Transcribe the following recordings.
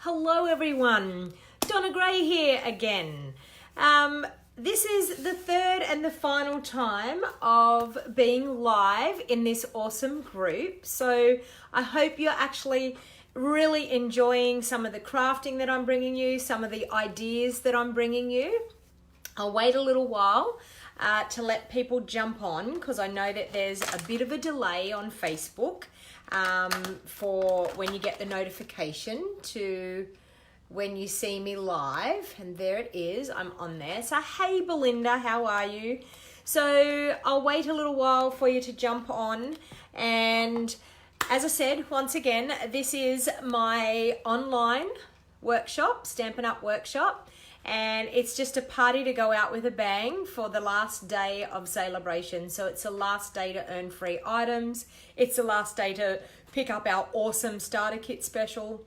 Hello everyone, Donna Gray here again. This is the third and the final time of being live in this awesome group. So I hope you're actually really enjoying some of the crafting that I'm bringing you, some of the ideas that I'm bringing you. I'll wait a little while to let people jump on because I know that there's a bit of a delay on Facebook for when you get the notification to when you see me live. And there it is, I'm on there. So hey Belinda, how are you? So I'll wait a little while for you to jump on. And as I said, once again, this is my online workshop, Stampin' Up workshop. And it's just a party to go out with a bang for the last day of celebration. So it's the last day to earn free items. It's the last day to pick up our awesome starter kit special.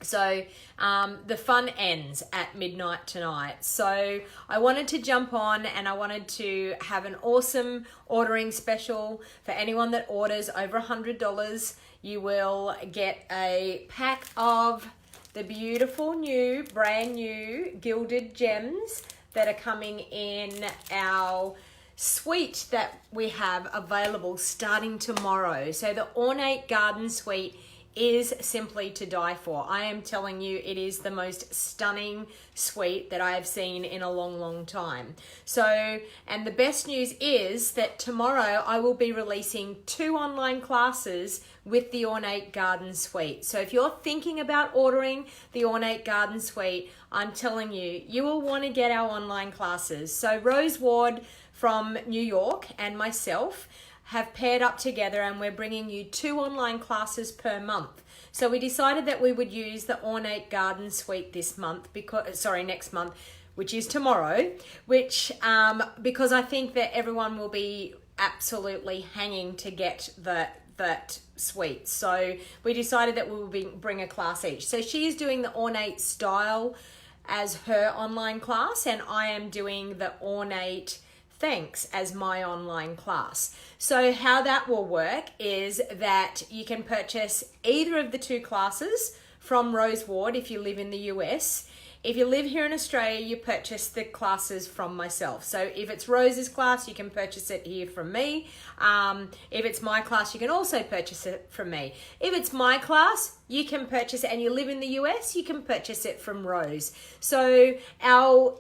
So the fun ends at midnight tonight. So I wanted to jump on and I wanted to have an awesome ordering special for anyone that orders over $100. You will get a pack of the beautiful new, brand new gilded gems that are coming in our suite that we have available starting tomorrow. So the Ornate Garden Suite is simply to die for. I am telling you, it is the most stunning suite that I have seen in a long, long time. So, and the best news is that tomorrow I will be releasing 2 online classes with the Ornate Garden Suite. So if you're thinking about ordering the Ornate Garden Suite, I'm telling you, you will want to get our online classes. So Rose Ward from New York and myself have paired up together and we're bringing you 2 online classes per month. So we decided that we would use the Ornate Garden Suite this month, next month, which is tomorrow, which because I think that everyone will be absolutely hanging to get that suite. So we decided that we will bring a class each. So she's doing the Ornate Style as her online class and I am doing the Ornate Thanks as my online class. So how that will work is that you can purchase either of the 2 classes from Rose Ward if you live in the US. If you live here in Australia, you purchase the classes from myself. So if it's Rose's class, you can purchase it here from me. If it's my class, you can also purchase it from me. If it's my class, you can purchase it, and you live in the US, you can purchase it from Rose. So our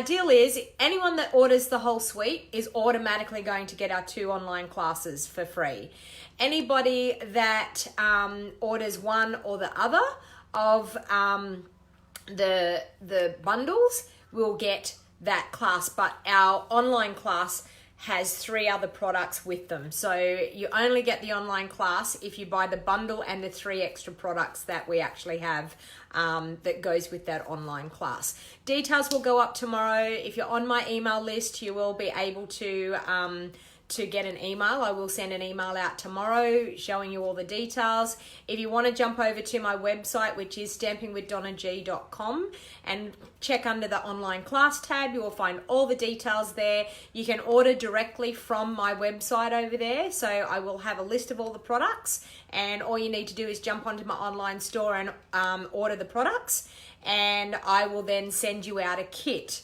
deal is anyone that orders the whole suite is automatically going to get our 2 online classes for free. Anybody that orders one or the other of the bundles will get that class, but our online class has 3 other products with them. So you only get the online class if you buy the bundle and the 3 extra products that we actually have that goes with that online class. Details will go up tomorrow. If you're on my email list, you will be able to get an email. I will send an email out tomorrow showing you all the details. If you want to jump over to my website, which is stampingwithdonnag.com, and check under the online class tab, you will find all the details there. You can order directly from my website over there. So I will have a list of all the products, and all you need to do is jump onto my online store and order the products, and I will then send you out a kit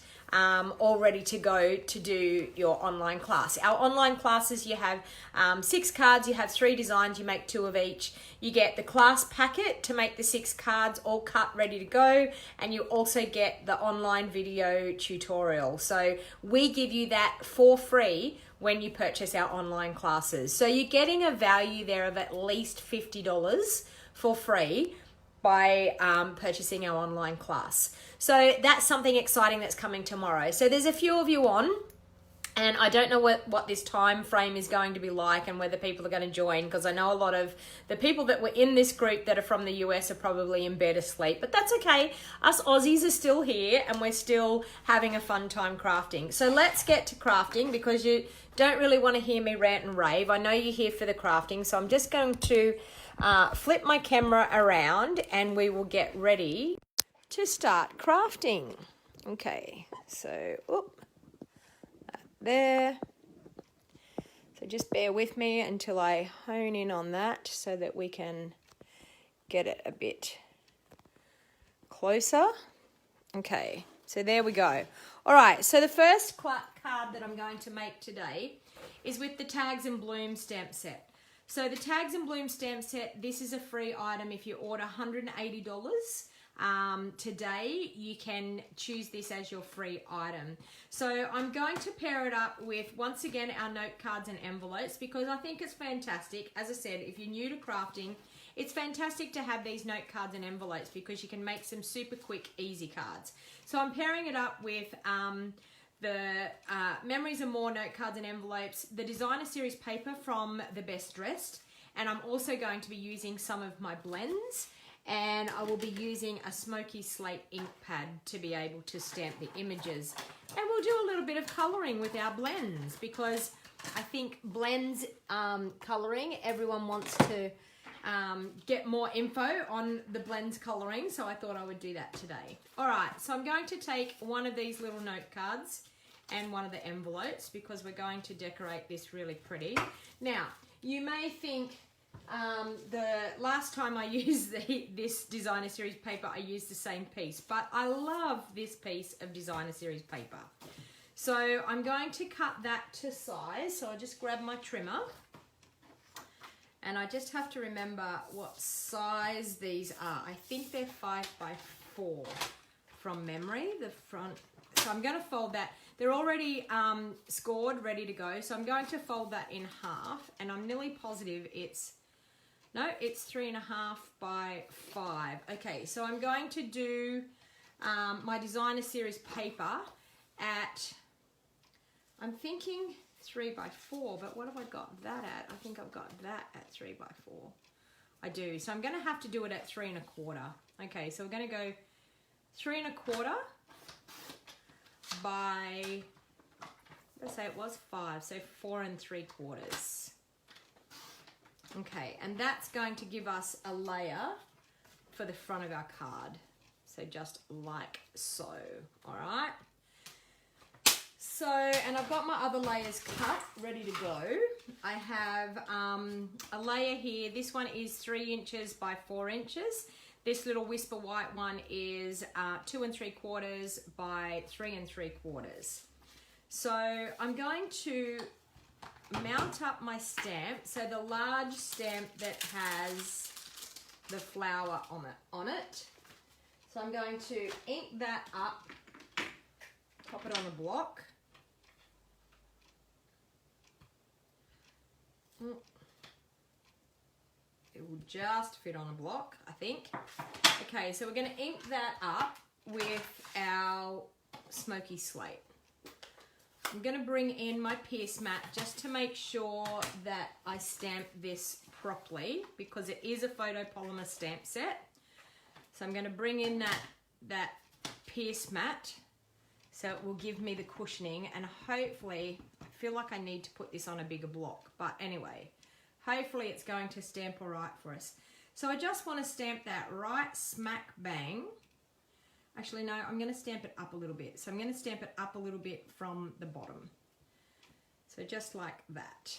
all ready to go to do your online class. Our online classes, you have 6 cards, you have 3 designs, you make 2 of each. You get the class packet to make the 6 cards all cut, ready to go, and you also get the online video tutorial. So we give you that for free when you purchase our online classes. So you're getting a value there of at least $50 for free by purchasing our online class. So that's something exciting that's coming tomorrow. So there's a few of you on, and I don't know what this time frame is going to be like and whether people are going to join, because I know a lot of the people that were in this group that are from the US are probably in bed asleep, but that's okay. Us Aussies are still here and we're still having a fun time crafting. So let's get to crafting, because you don't really want to hear me rant and rave. I know you're here for the crafting, so I'm just going to flip my camera around and we will get ready to start crafting. Okay, so there. So just bear with me until I hone in on that so that we can get it a bit closer. Okay, so there we go. All right, so the first card that I'm going to make today is with the Tags and Bloom stamp set. So the Tags and Bloom stamp set, this is a free item. If you order $180 today, you can choose this as your free item. So I'm going to pair it up with, once again, our note cards and envelopes, because I think it's fantastic. As I said, if you're new to crafting, it's fantastic to have these note cards and envelopes because you can make some super quick, easy cards. So I'm pairing it up with the Memories and More note cards and envelopes, the designer series paper from The Best Dressed, and I'm also going to be using some of my blends, and I will be using a smoky slate ink pad to be able to stamp the images. And we'll do a little bit of colouring with our blends, because I think blends colouring, everyone wants to get more info on the blends colouring, so I thought I would do that today. All right, so I'm going to take one of these little note cards and one of the envelopes because we're going to decorate this really pretty. Now, you may think the last time I used this designer series paper, I used the same piece, but I love this piece of designer series paper. So I'm going to cut that to size, so I'll just grab my trimmer. And I just have to remember what size these are. I think they're 5x4 from memory, the front. So I'm going to fold that. They're already scored, ready to go. So I'm going to fold that in half. And I'm nearly positive it's 3.5 by 5. Okay, so I'm going to do my designer series paper at, I'm thinking 3x4, but what have I got that at? I think I've got that at 3x4. I do. So I'm going to have to do it at 3.25. Okay, so we're going to go 3.25 by, let's say it was 5, so 4.75. Okay, and that's going to give us a layer for the front of our card. So just like so, all right? So, and I've got my other layers cut, ready to go. I have a layer here. This one is 3 inches by 4 inches. This little Whisper White one is 2 3/4 by 3 3/4. So I'm going to mount up my stamp. So the large stamp that has the flower on it. So I'm going to ink that up, pop it on a block. It will just fit on a block, I think. Okay, so we're going to ink that up with our smoky slate. I'm going to bring in my Pierce mat just to make sure that I stamp this properly because it is a photopolymer stamp set. So I'm going to bring in that Pierce mat so it will give me the cushioning, and hopefully, I feel like I need to put this on a bigger block, but anyway, hopefully it's going to stamp all right for us. So I just want to stamp that right smack bang. Actually, no, I'm going to stamp it up a little bit. So I'm going to stamp it up a little bit from the bottom. So just like that.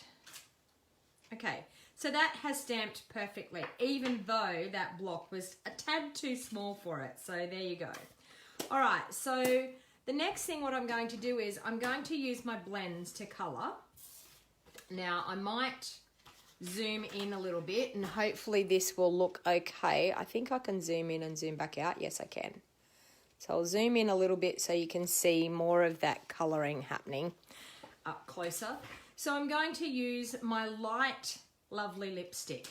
Okay, so that has stamped perfectly, even though that block was a tad too small for it. So there you go. All right, so the next thing what I'm going to do is I'm going to use my blends to colour. Now, I might zoom in a little bit and hopefully this will look okay. I think I can zoom in and zoom back out. Yes, I can. So I'll zoom in a little bit so you can see more of that colouring happening up closer. So I'm going to use my light, lovely lipstick.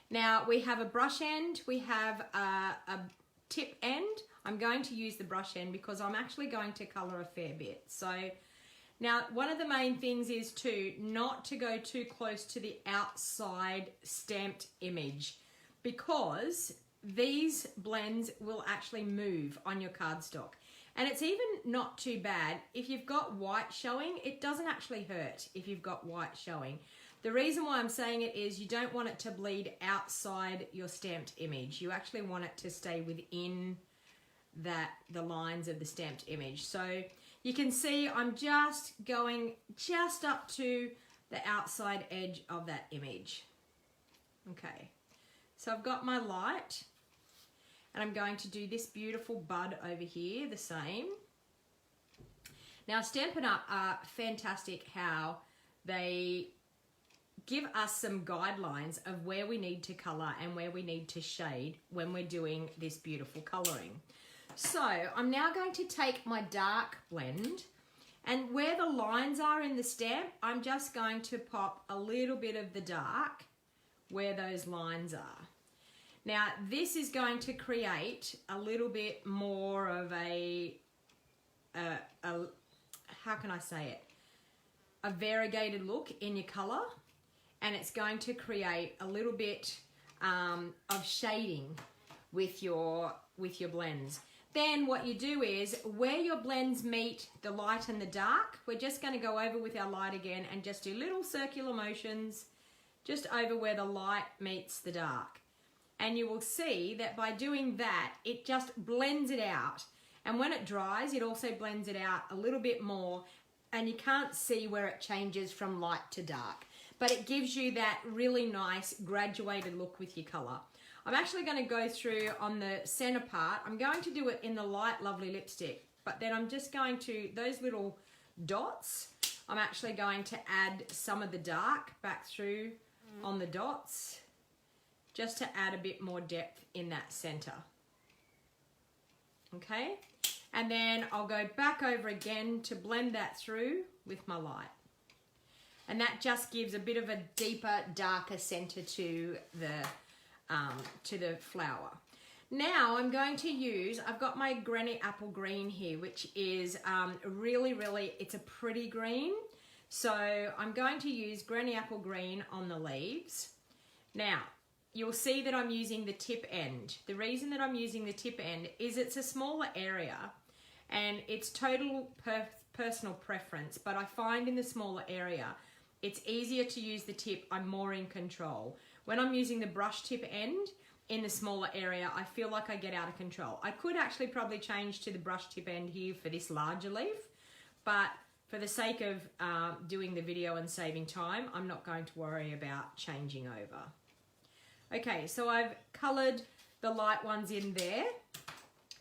Now we have a brush end, we have a tip end. I'm going to use the brush end because I'm actually going to colour a fair bit. So now one of the main things is not to go too close to the outside stamped image because these blends will actually move on your cardstock. And it's even not too bad. If you've got white showing, it doesn't actually hurt if you've got white showing. The reason why I'm saying it is you don't want it to bleed outside your stamped image. You actually want it to stay within the lines of the stamped image. So you can see I'm just going just up to the outside edge of that image. Okay, so I've got my light. And I'm going to do this beautiful bud over here, the same. Now, Stampin' Up! Are fantastic how they give us some guidelines of where we need to colour and where we need to shade when we're doing this beautiful colouring. So I'm now going to take my dark blend, and where the lines are in the stamp, I'm just going to pop a little bit of the dark where those lines are. Now this is going to create a little bit more of a how can I say it? A variegated look in your colour, and it's going to create a little bit of shading with your blends. Then what you do is, where your blends meet the light and the dark, we're just going to go over with our light again and just do little circular motions just over where the light meets the dark. And you will see that by doing that, it just blends it out. And when it dries, it also blends it out a little bit more, and you can't see where it changes from light to dark. But it gives you that really nice graduated look with your colour. I'm actually going to go through on the centre part. I'm going to do it in the light lovely lipstick, but then I'm just going to, those little dots, I'm actually going to add some of the dark back through on the dots, just to add a bit more depth in that centre. Okay, and then I'll go back over again to blend that through with my light. And that just gives a bit of a deeper, darker centre to the flower. Now I'm going to use, I've got my Granny Apple Green here, which is really, it's a pretty green. So I'm going to use Granny Apple Green on the leaves. Now, you'll see that I'm using the tip end. The reason that I'm using the tip end is it's a smaller area, and it's total personal preference, but I find in the smaller area, it's easier to use the tip. I'm more in control. When I'm using the brush tip end in the smaller area, I feel like I get out of control. I could actually probably change to the brush tip end here for this larger leaf, but for the sake of doing the video and saving time, I'm not going to worry about changing over. Okay, so I've coloured the light ones in there,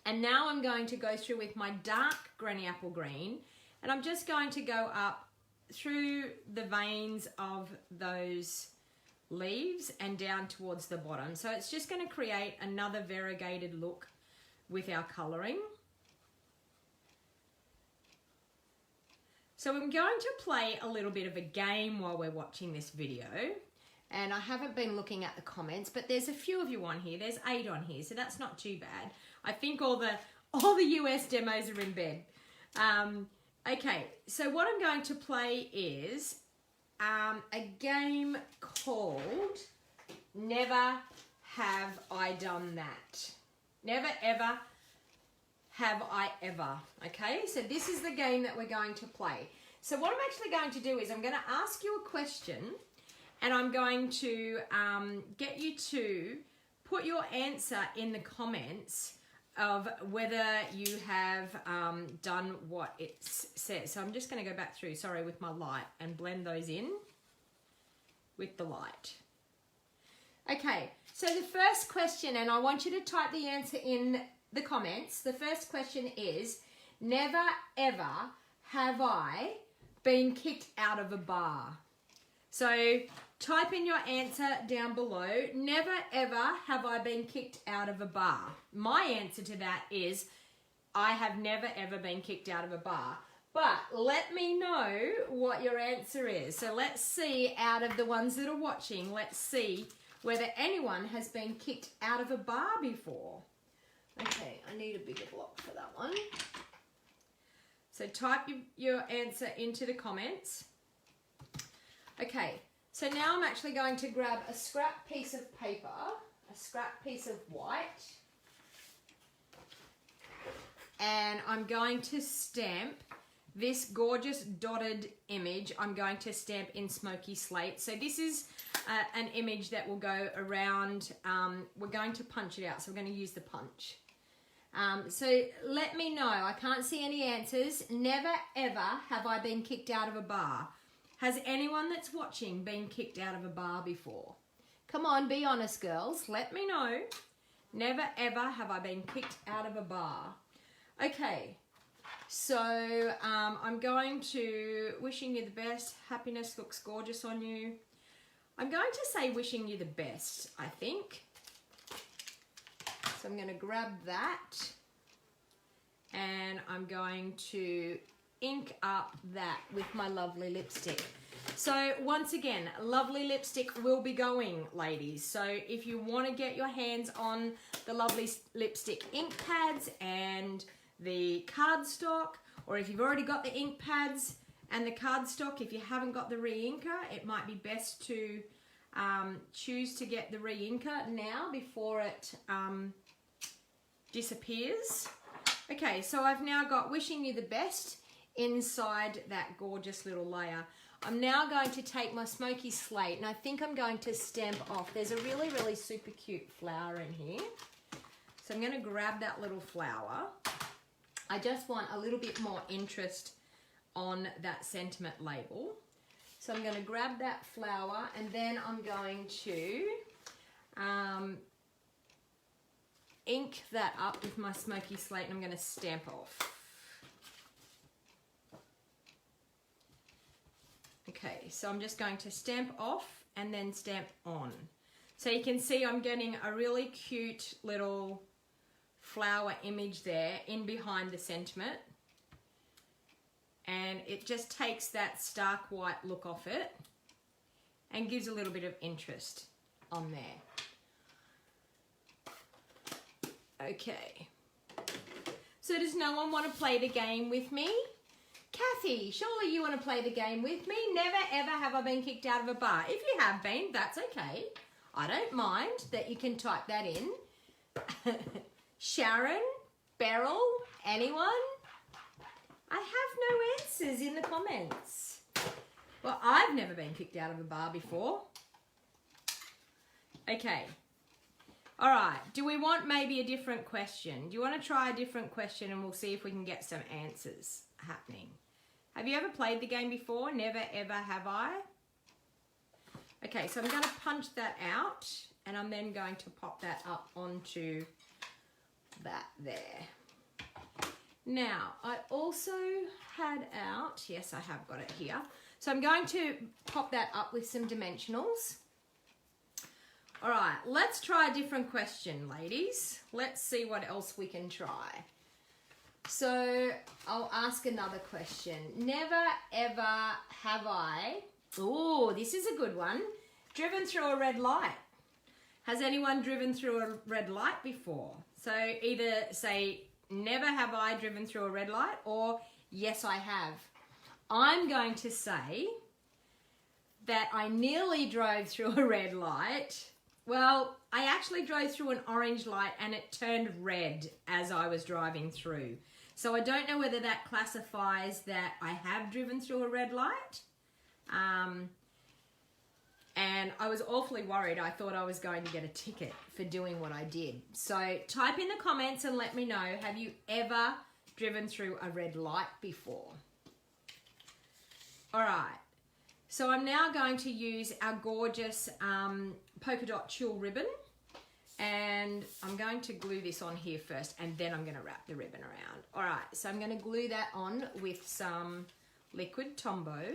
and now I'm going to go through with my dark Granny Apple Green, and I'm just going to go up through the veins of those leaves and down towards the bottom. So it's just going to create another variegated look with our colouring. So I'm going to play a little bit of a game while we're watching this video. And I haven't been looking at the comments, but there's a few of you on here. There's 8 on here, so that's not too bad. I think all the US demos are in bed. Okay, so what I'm going to play is a game called Never Have I Done That. Never ever have I ever. Okay, so this is the game that we're going to play. So what I'm actually going to do is I'm going to ask you a question, and I'm going to get you to put your answer in the comments of whether you have done what it says. So I'm just going to go back through, sorry, with my light and blend those in with the light. Okay, so the first question, and I want you to type the answer in the comments. The first question is, never ever have I been kicked out of a bar. So type in your answer down below. Never ever have I been kicked out of a bar. My answer to that is, I have never ever been kicked out of a bar. But let me know what your answer is. So let's see, out of the ones that are watching, let's see whether anyone has been kicked out of a bar before. Okay, I need a bigger block for that one. So type your answer into the comments. Okay, so now I'm actually going to grab a scrap piece of paper, a scrap piece of white, and I'm going to stamp this gorgeous dotted image. I'm going to stamp in smoky slate. So this is an image that will go around, we're going to punch it out, so we're going to use the punch. So let me know, I can't see any answers. Never ever have I been kicked out of a bar. Has anyone that's watching been kicked out of a bar before? Come on, be honest, girls. Let me know. Never ever have I been kicked out of a bar. Okay, so I'm going to wishing you the best. Happiness looks gorgeous on you. I'm going to say wishing you the best, I think. So I'm going to grab that and I'm going to ink up that with my lovely lipstick. So once again, lovely lipstick will be going, ladies. So if you want to get your hands on the lovely lipstick ink pads and the cardstock, or if you've already got the ink pads and the cardstock, if you haven't got the re-inker, it might be best to choose to get the re-inker now before it disappears. Okay, so I've now got wishing you the best inside that gorgeous little layer. I'm now going to take my smoky slate and I think I'm going to stamp off. There's a really, really super cute flower in here. So I'm going to grab that little flower. I just want a little bit more interest on that sentiment label. So I'm going to grab that flower and then I'm going to ink that up with my smoky slate and I'm going to stamp off. Okay, so I'm just going to stamp off and then stamp on. So you can see I'm getting a really cute little flower image there in behind the sentiment. And it just takes that stark white look off it and gives a little bit of interest on there. Okay. So does no one want to play the game with me? Kathy, surely you want to play the game with me? Never ever have I been kicked out of a bar. If you have been, that's okay. I don't mind that you can type that in. Sharon, Beryl, anyone? I have no answers in the comments. Well, I've never been kicked out of a bar before. Okay. All right. Do we want maybe a different question? Do you want to try a different question and we'll see if we can get some answers happening? Have you ever played the game before? Never ever have I. Okay, so I'm going to punch that out and I'm then going to pop that up onto that there. Now, I also had out, yes, I have got it here. So I'm going to pop that up with some dimensionals. All right, let's try a different question, ladies. Let's see what else we can try. So I'll ask another question. Never ever have I, oh, this is a good one, driven through a red light. Has anyone driven through a red light before? So either say, never have I driven through a red light, or yes, I have. I'm going to say that I nearly drove through a red light. Well, I actually drove through an orange light and it turned red as I was driving through. So I don't know whether that classifies that I have driven through a red light. And I was awfully worried. I thought I was going to get a ticket for doing what I did. So type in the comments and let me know, have you ever driven through a red light before? All right. So I'm now going to use our gorgeous polka dot tulle ribbon. And I'm going to glue this on here first and then I'm going to wrap the ribbon around. All right, so I'm going to glue that on with some liquid Tombow.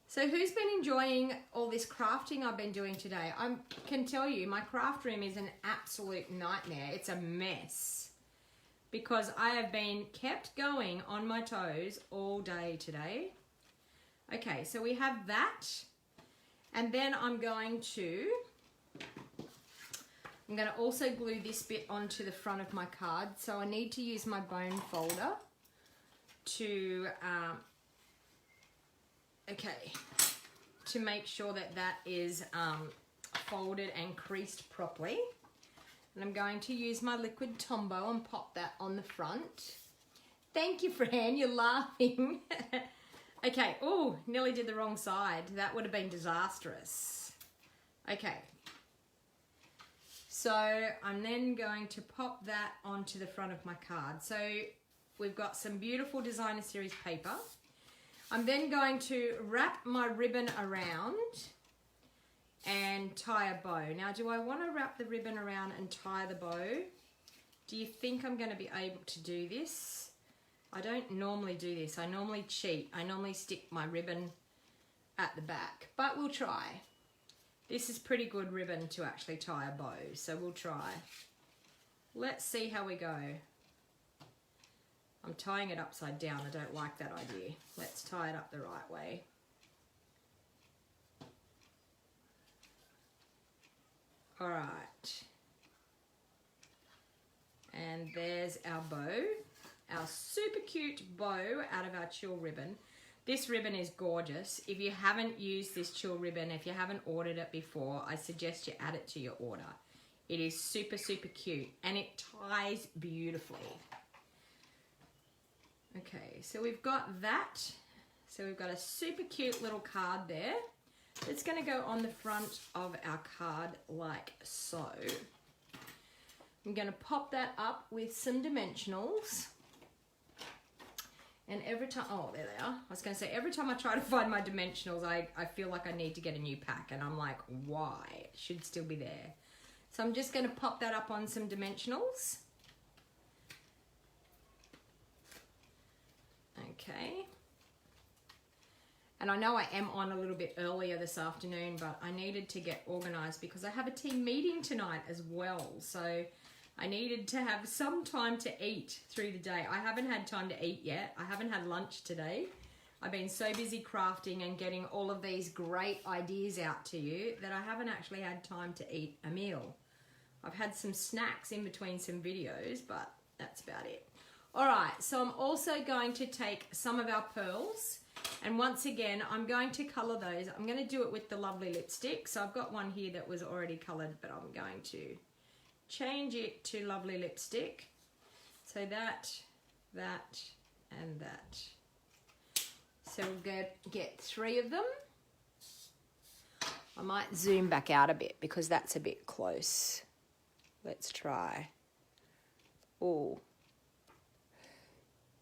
So who's been enjoying all this crafting I've been doing today? I can tell you my craft room is an absolute nightmare. It's a mess because I have been kept going on my toes all day today. Okay, so we have that. And then I'm going to also glue this bit onto the front of my card. So I need to use my bone folder to, to make sure that that is folded and creased properly. And I'm going to use my liquid Tombow and pop that on the front. Thank you, Fran, you're laughing. Okay, oh, nearly did the wrong side. That would have been disastrous. Okay. So I'm then going to pop that onto the front of my card. So we've got some beautiful designer series paper. I'm then going to wrap my ribbon around and tie a bow. Now, do I want to wrap the ribbon around and tie the bow? Do you think I'm going to be able to do this? I don't normally do this. I normally cheat. I normally stick my ribbon at the back, but we'll try. This is pretty good ribbon to actually tie a bow, so we'll try. Let's see how we go. I'm tying it upside down. I don't like that idea. Let's tie it up the right way. All right. And there's our bow, our super cute bow out of our chill ribbon. This ribbon is gorgeous. If you haven't used this chill ribbon, if you haven't ordered it before, I suggest you add it to your order. It is super, super cute and it ties beautifully. Okay, so we've got that. So we've got a super cute little card there. It's going to go on the front of our card like so. I'm going to pop that up with some dimensionals. And every time, oh, there they are. I was going to say, every time I try to find my dimensionals, I feel like I need to get a new pack. And I'm like, why? It should still be there. So I'm just going to pop that up on some dimensionals. Okay. And I know I am on a little bit earlier this afternoon, but I needed to get organized because I have a team meeting tonight as well. So I needed to have some time to eat through the day. I haven't had time to eat yet. I haven't had lunch today. I've been so busy crafting and getting all of these great ideas out to you that I haven't actually had time to eat a meal. I've had some snacks in between some videos, but that's about it. All right, so I'm also going to take some of our pearls, and once again, I'm going to color those. I'm going to do it with the lovely lipstick. So I've got one here that was already colored, but I'm going to change it to lovely lipstick. So that, and that. So we'll get 3 of them. I might zoom back out a bit because that's a bit close. Let's try. Oh.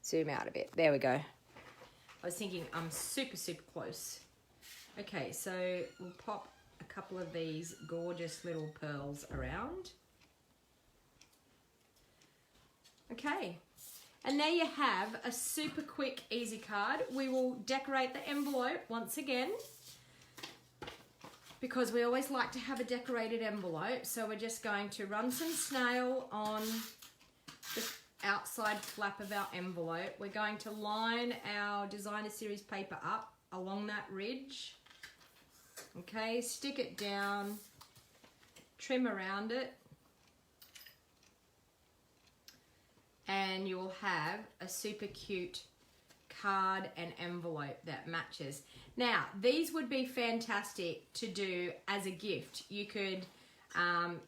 Zoom out a bit. There we go. I was thinking I'm super, super close. Okay, so we'll pop a couple of these gorgeous little pearls around. Okay, and there you have a super quick, easy card. We will decorate the envelope once again because we always like to have a decorated envelope. So we're just going to run some snail on the outside flap of our envelope. We're going to line our designer series paper up along that ridge. Okay, stick it down, trim around it, and you'll have a super cute card and envelope that matches. Now, these would be fantastic to do as a gift. You could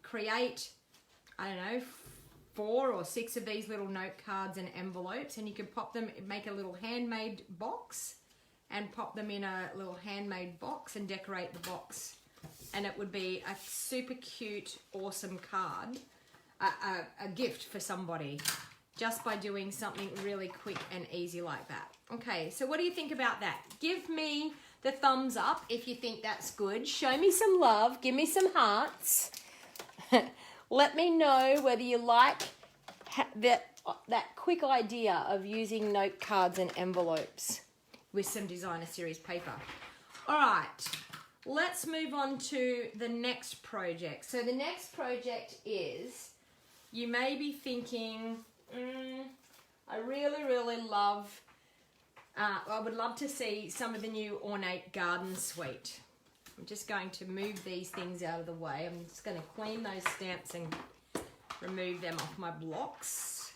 create, I don't know, 4 or 6 of these little note cards and envelopes, and you could pop them, make a little handmade box and pop them in a little handmade box and decorate the box, and it would be a super cute, awesome card, a gift for somebody, just by doing something really quick and easy like that. Okay, so what do you think about that? Give me the thumbs up if you think that's good. Show me some love. Give me some hearts. Let me know whether you like that quick idea of using note cards and envelopes with some designer series paper. All right, let's move on to the next project. So the next project is, you may be thinking, I really love, I would love to see some of the new Ornate Garden Suite. I'm just going to move these things out of the way. I'm just going to clean those stamps and remove them off my blocks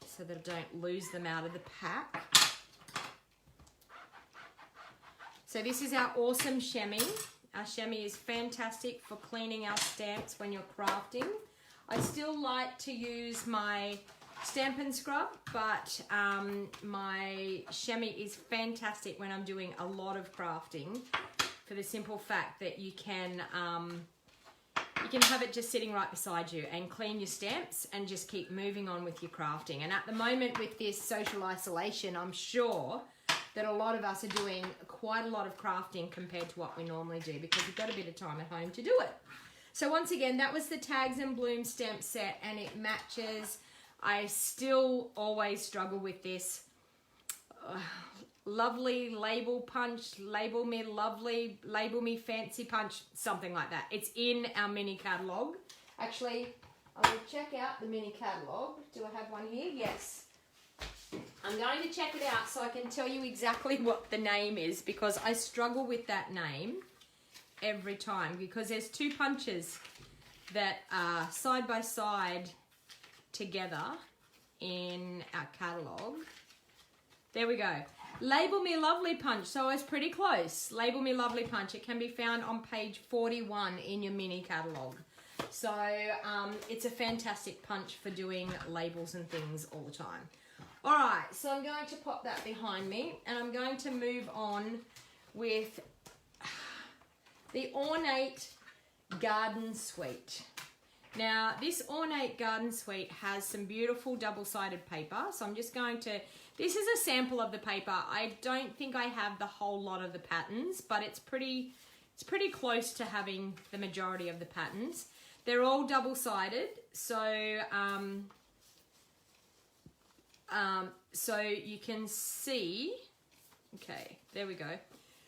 so that I don't lose them out of the pack. So this is our awesome chamois. Our chamois is fantastic for cleaning our stamps when you're crafting. I still like to use my Stampin' scrub, but my chamois is fantastic when I'm doing a lot of crafting, for the simple fact that you can have it just sitting right beside you and clean your stamps and just keep moving on with your crafting. And at the moment with this social isolation, I'm sure that a lot of us are doing quite a lot of crafting compared to what we normally do because we've got a bit of time at home to do it. So once again, that was the Tags and Bloom stamp set, and it matches. I still always struggle with this. Lovely label punch, label me lovely, label me fancy punch, something like that. It's in our mini catalogue. Actually, I will check out the mini catalogue. Do I have one here? Yes. I'm going to check it out so I can tell you exactly what the name is because I struggle with that name every time because there's two punches that are side by side together in our catalogue. There we go. Label Me Lovely Punch. So I was pretty close. Label Me Lovely Punch. It can be found on page 41 in your mini catalogue. So it's a fantastic punch for doing labels and things all the time. All right, so I'm going to pop that behind me and I'm going to move on with the Ornate Garden Suite. Now, this Ornate Garden Suite has some beautiful double-sided paper. So I'm just going to, this is a sample of the paper. I don't think I have the whole lot of the patterns, but it's pretty close to having the majority of the patterns. They're all double-sided, so you can see, okay, there we go.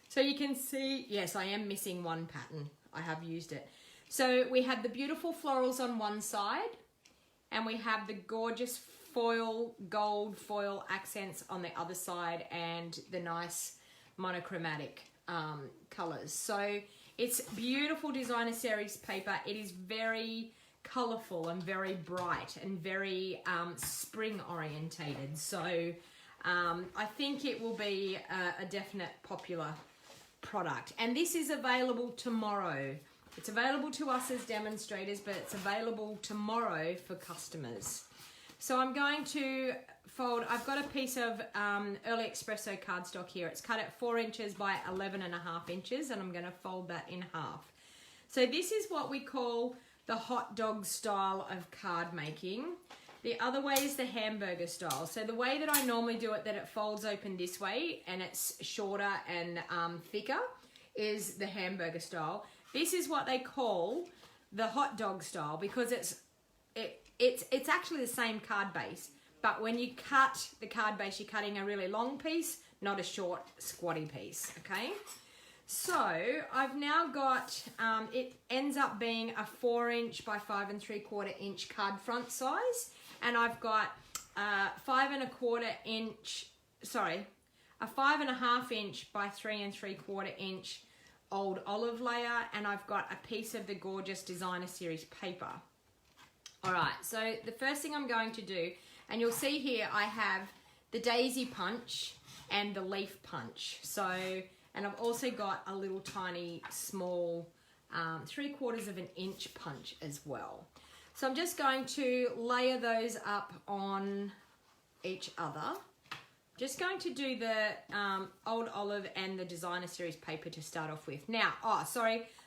So you can see, yes, I am missing one pattern. I have used it. So we have the beautiful florals on one side and we have the gorgeous foil, gold foil accents on the other side and the nice monochromatic colors. So it's beautiful designer series paper. It is very colorful and very bright and very spring orientated. So I think it will be a definite popular product. And this is available tomorrow. It's available to us as demonstrators, but it's available tomorrow for customers. So I'm going to fold, I've got a piece of Early Espresso cardstock here. It's cut at 4 inches by 11.5 inches, and I'm going to fold that in half. So this is what we call the hot dog style of card making. The other way is the hamburger style. So the way that I normally do it, that it folds open this way and it's shorter and thicker, is the hamburger style. This is what they call the hot dog style because it's actually the same card base, but when you cut the card base, you're cutting a really long piece, not a short squatty piece, okay? So I've now got, it ends up being a 4 inch by 5 3/4 inch card front size, and I've got a 5 1/4 inch, sorry, a 5 1/2 inch by 3 3/4 inch old olive layer, and I've got a piece of the gorgeous designer series paper. All right, so the first thing I'm going to do, and you'll see here I have the daisy punch and the leaf punch. So, and I've also got a little tiny small 3/4 inch punch as well. So I'm just going to layer those up on each other. Just going to do the old olive and the designer series paper to start off with. Now,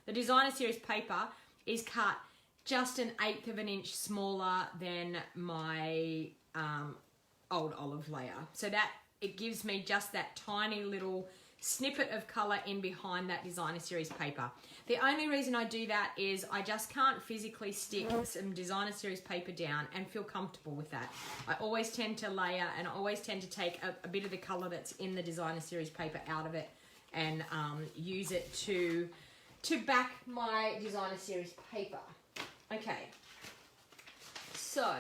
the designer series paper is cut just 1/8 inch smaller than my old olive layer. So that it gives me just that tiny little snippet of color in behind that designer series paper. The only reason I do that is I just can't physically stick some designer series paper down and feel comfortable with that. I always tend to layer, and I always tend to take a bit of the color that's in the designer series paper out of it and use it to back my designer series paper. Okay, so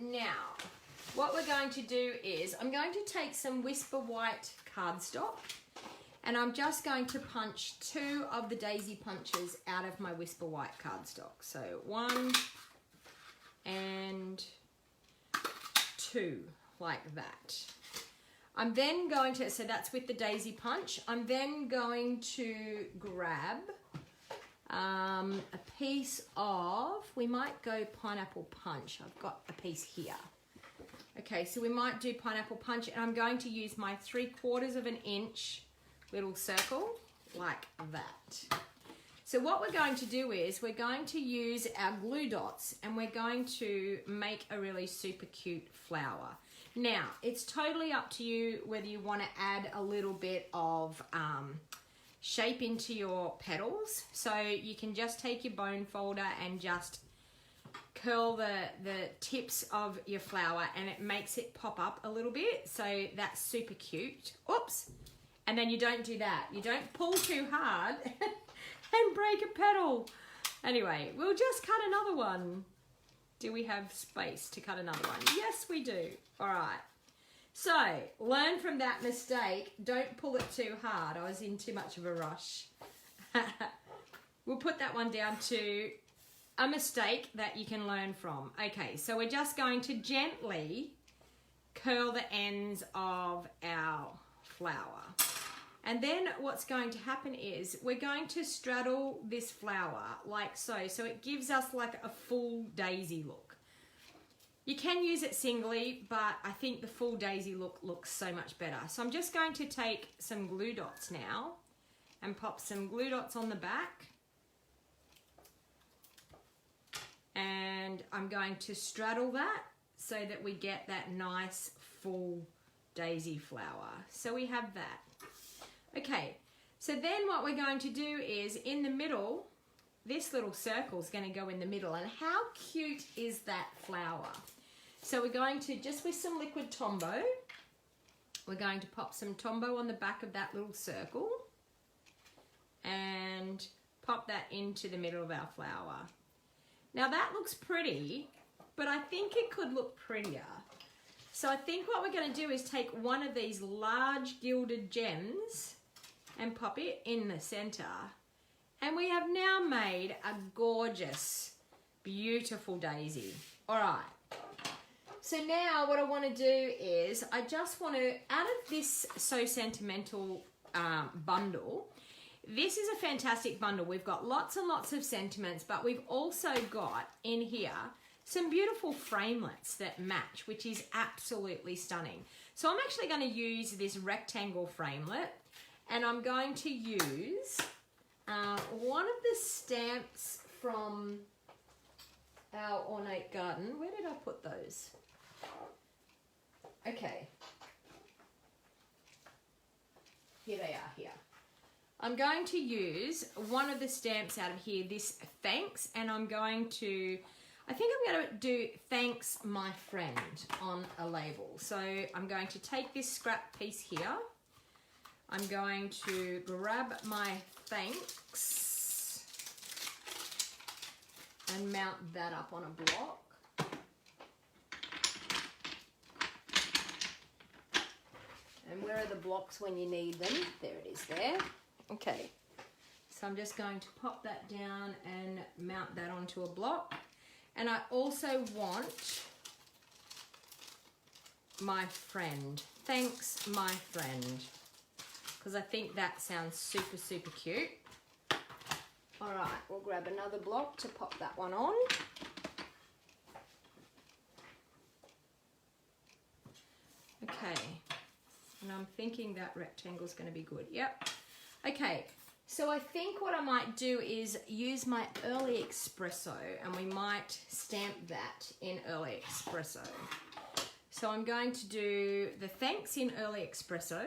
now what we're going to do is I'm going to take some Whisper White cardstock, and I'm just going to punch 2 of the daisy punches out of my Whisper White cardstock. So 1 and 2, like that. I'm then going to, so that's with the daisy punch. I'm then going to grab a piece of, we might go pineapple punch. I've got a piece here. Okay, so we might do pineapple punch, and I'm going to use my 3/4 inch little circle like that. So what we're going to do is we're going to use our glue dots and we're going to make a really super cute flower. Now, it's totally up to you whether you want to add a little bit of shape into your petals. So you can just take your bone folder and just curl the tips of your flower and it makes it pop up a little bit. So that's super cute. Oops. And then you don't do that. You don't pull too hard and break a petal. Anyway, we'll just cut another one. Do we have space to cut another one? Yes, we do. All right. So, learn from that mistake. Don't pull it too hard. I was in too much of a rush. We'll put that one down to a mistake that you can learn from. Okay, so we're just going to gently curl the ends of our flower. And then what's going to happen is we're going to straddle this flower like so. So it gives us like a full daisy look. You can use it singly, but I think the full daisy look looks so much better. So I'm just going to take some glue dots now and pop some glue dots on the back. And I'm going to straddle that so that we get that nice full daisy flower. So we have that. Okay, so then what we're going to do is in the middle, this little circle is going to go in the middle. And how cute is that flower? So we're going to, just with some liquid Tombow, we're going to pop some Tombow on the back of that little circle and pop that into the middle of our flower. Now that looks pretty, but I think it could look prettier. So I think what we're going to do is take one of these large gilded gems and pop it in the center. And we have now made a gorgeous, beautiful daisy. All right. So now what I want to do is I just want to, out of this So Sentimental bundle, this is a fantastic bundle. We've got lots and lots of sentiments, but we've also got in here some beautiful framelets that match, which is absolutely stunning. So I'm actually going to use this rectangle framelit, and I'm going to use one of the stamps from our Ornate garden. Where did I put those? Okay. Here they are, here. I'm going to use one of the stamps out of here, this thanks, and I'm going to, I think I'm going to do thanks my friend on a label. So I'm going to take this scrap piece here. I'm going to grab my thanks and mount that up on a block. And where are the blocks when you need them? There it is there. Okay, so I'm just going to pop that down and mount that onto a block. And I also want my friend. Thanks, my friend. Because I think that sounds super, super cute. All right, we'll grab another block to pop that one on. Okay, and I'm thinking that rectangle is going to be good. Yep. Okay, so I think what I might do is use my Early Espresso, and we might stamp that in Early Espresso. So I'm going to do the thanks in Early Espresso.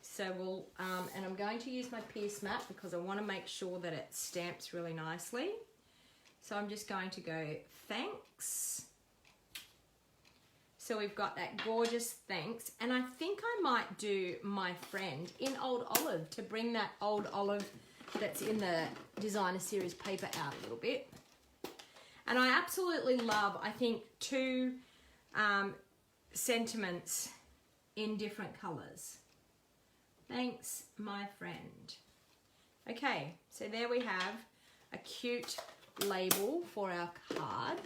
So we'll, and I'm going to use my Pierce mat because I want to make sure that it stamps really nicely. So I'm just going to go thanks. So we've got that gorgeous thanks. And I think I might do my friend in Old Olive to bring that Old Olive that's in the designer series paper out a little bit. And I absolutely love, I think, two sentiments in different colors. Thanks, my friend. Okay, so there we have a cute label for our card.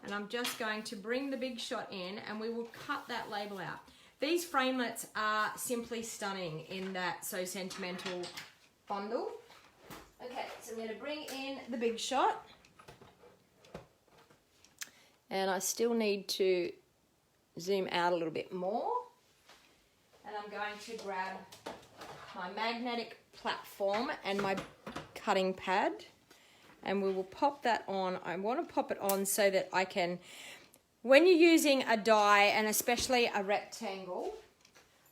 And I'm just going to bring the big shot in and we will cut that label out. These framelets are simply stunning in that So Sentimental bundle. Okay, so I'm going to bring in the big shot. And I still need to zoom out a little bit more. And I'm going to grab my magnetic platform and my cutting pad, and we will pop that on. I want to pop it on so that I can, when you're using a die and especially a rectangle,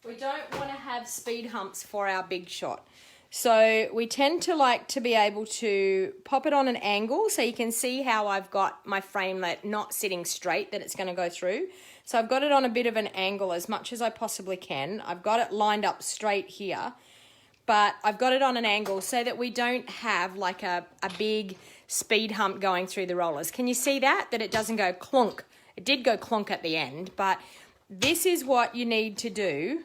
we don't want to have speed humps for our big shot. So we tend to like to be able to pop it on an angle so you can see how I've got my framelit not sitting straight, that it's going to go through. So I've got it on a bit of an angle as much as I possibly can. I've got it lined up straight here, but I've got it on an angle so that we don't have like a big speed hump going through the rollers. Can you see that? That it doesn't go clonk. It did go clonk at the end, but this is what you need to do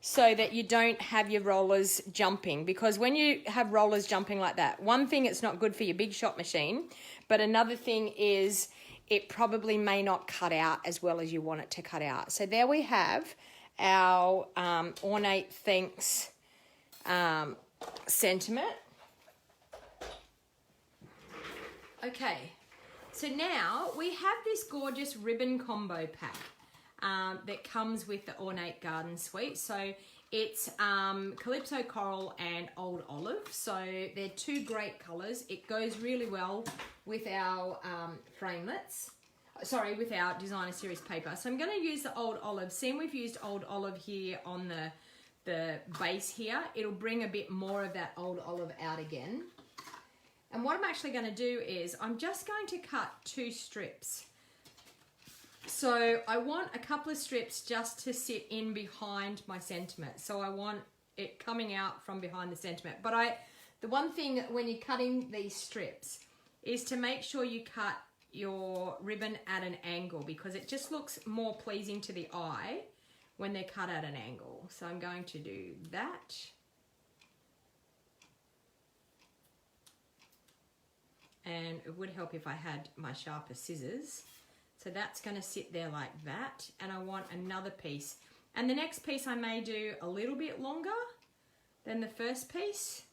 so that you don't have your rollers jumping, because when you have rollers jumping like that, one thing, it's not good for your big shot machine, but another thing is it probably may not cut out as well as you want it to cut out. So there we have our Ornate Thanks sentiment. Okay, so now we have this gorgeous ribbon combo pack that comes with the Ornate Garden Suite. So it's Calypso Coral and Old Olive. So they're two great colours. It goes really well with our framelits. Sorry, with our designer series paper. So I'm going to use the Old Olive. Seeing we've used Old Olive here on the base here, it'll bring a bit more of that Old Olive out again. And what I'm actually going to do is I'm just going to cut 2 strips. So I want a couple of strips just to sit in behind my sentiment. So I want it coming out from behind the sentiment. But the one thing when you're cutting these strips is to make sure you cut your ribbon at an angle, because it just looks more pleasing to the eye when they're cut at an angle. So I'm going to do that. And it would help if I had my sharper scissors. So that's going to sit there like that. And I want another piece. And the next piece I may do a little bit longer than the first piece,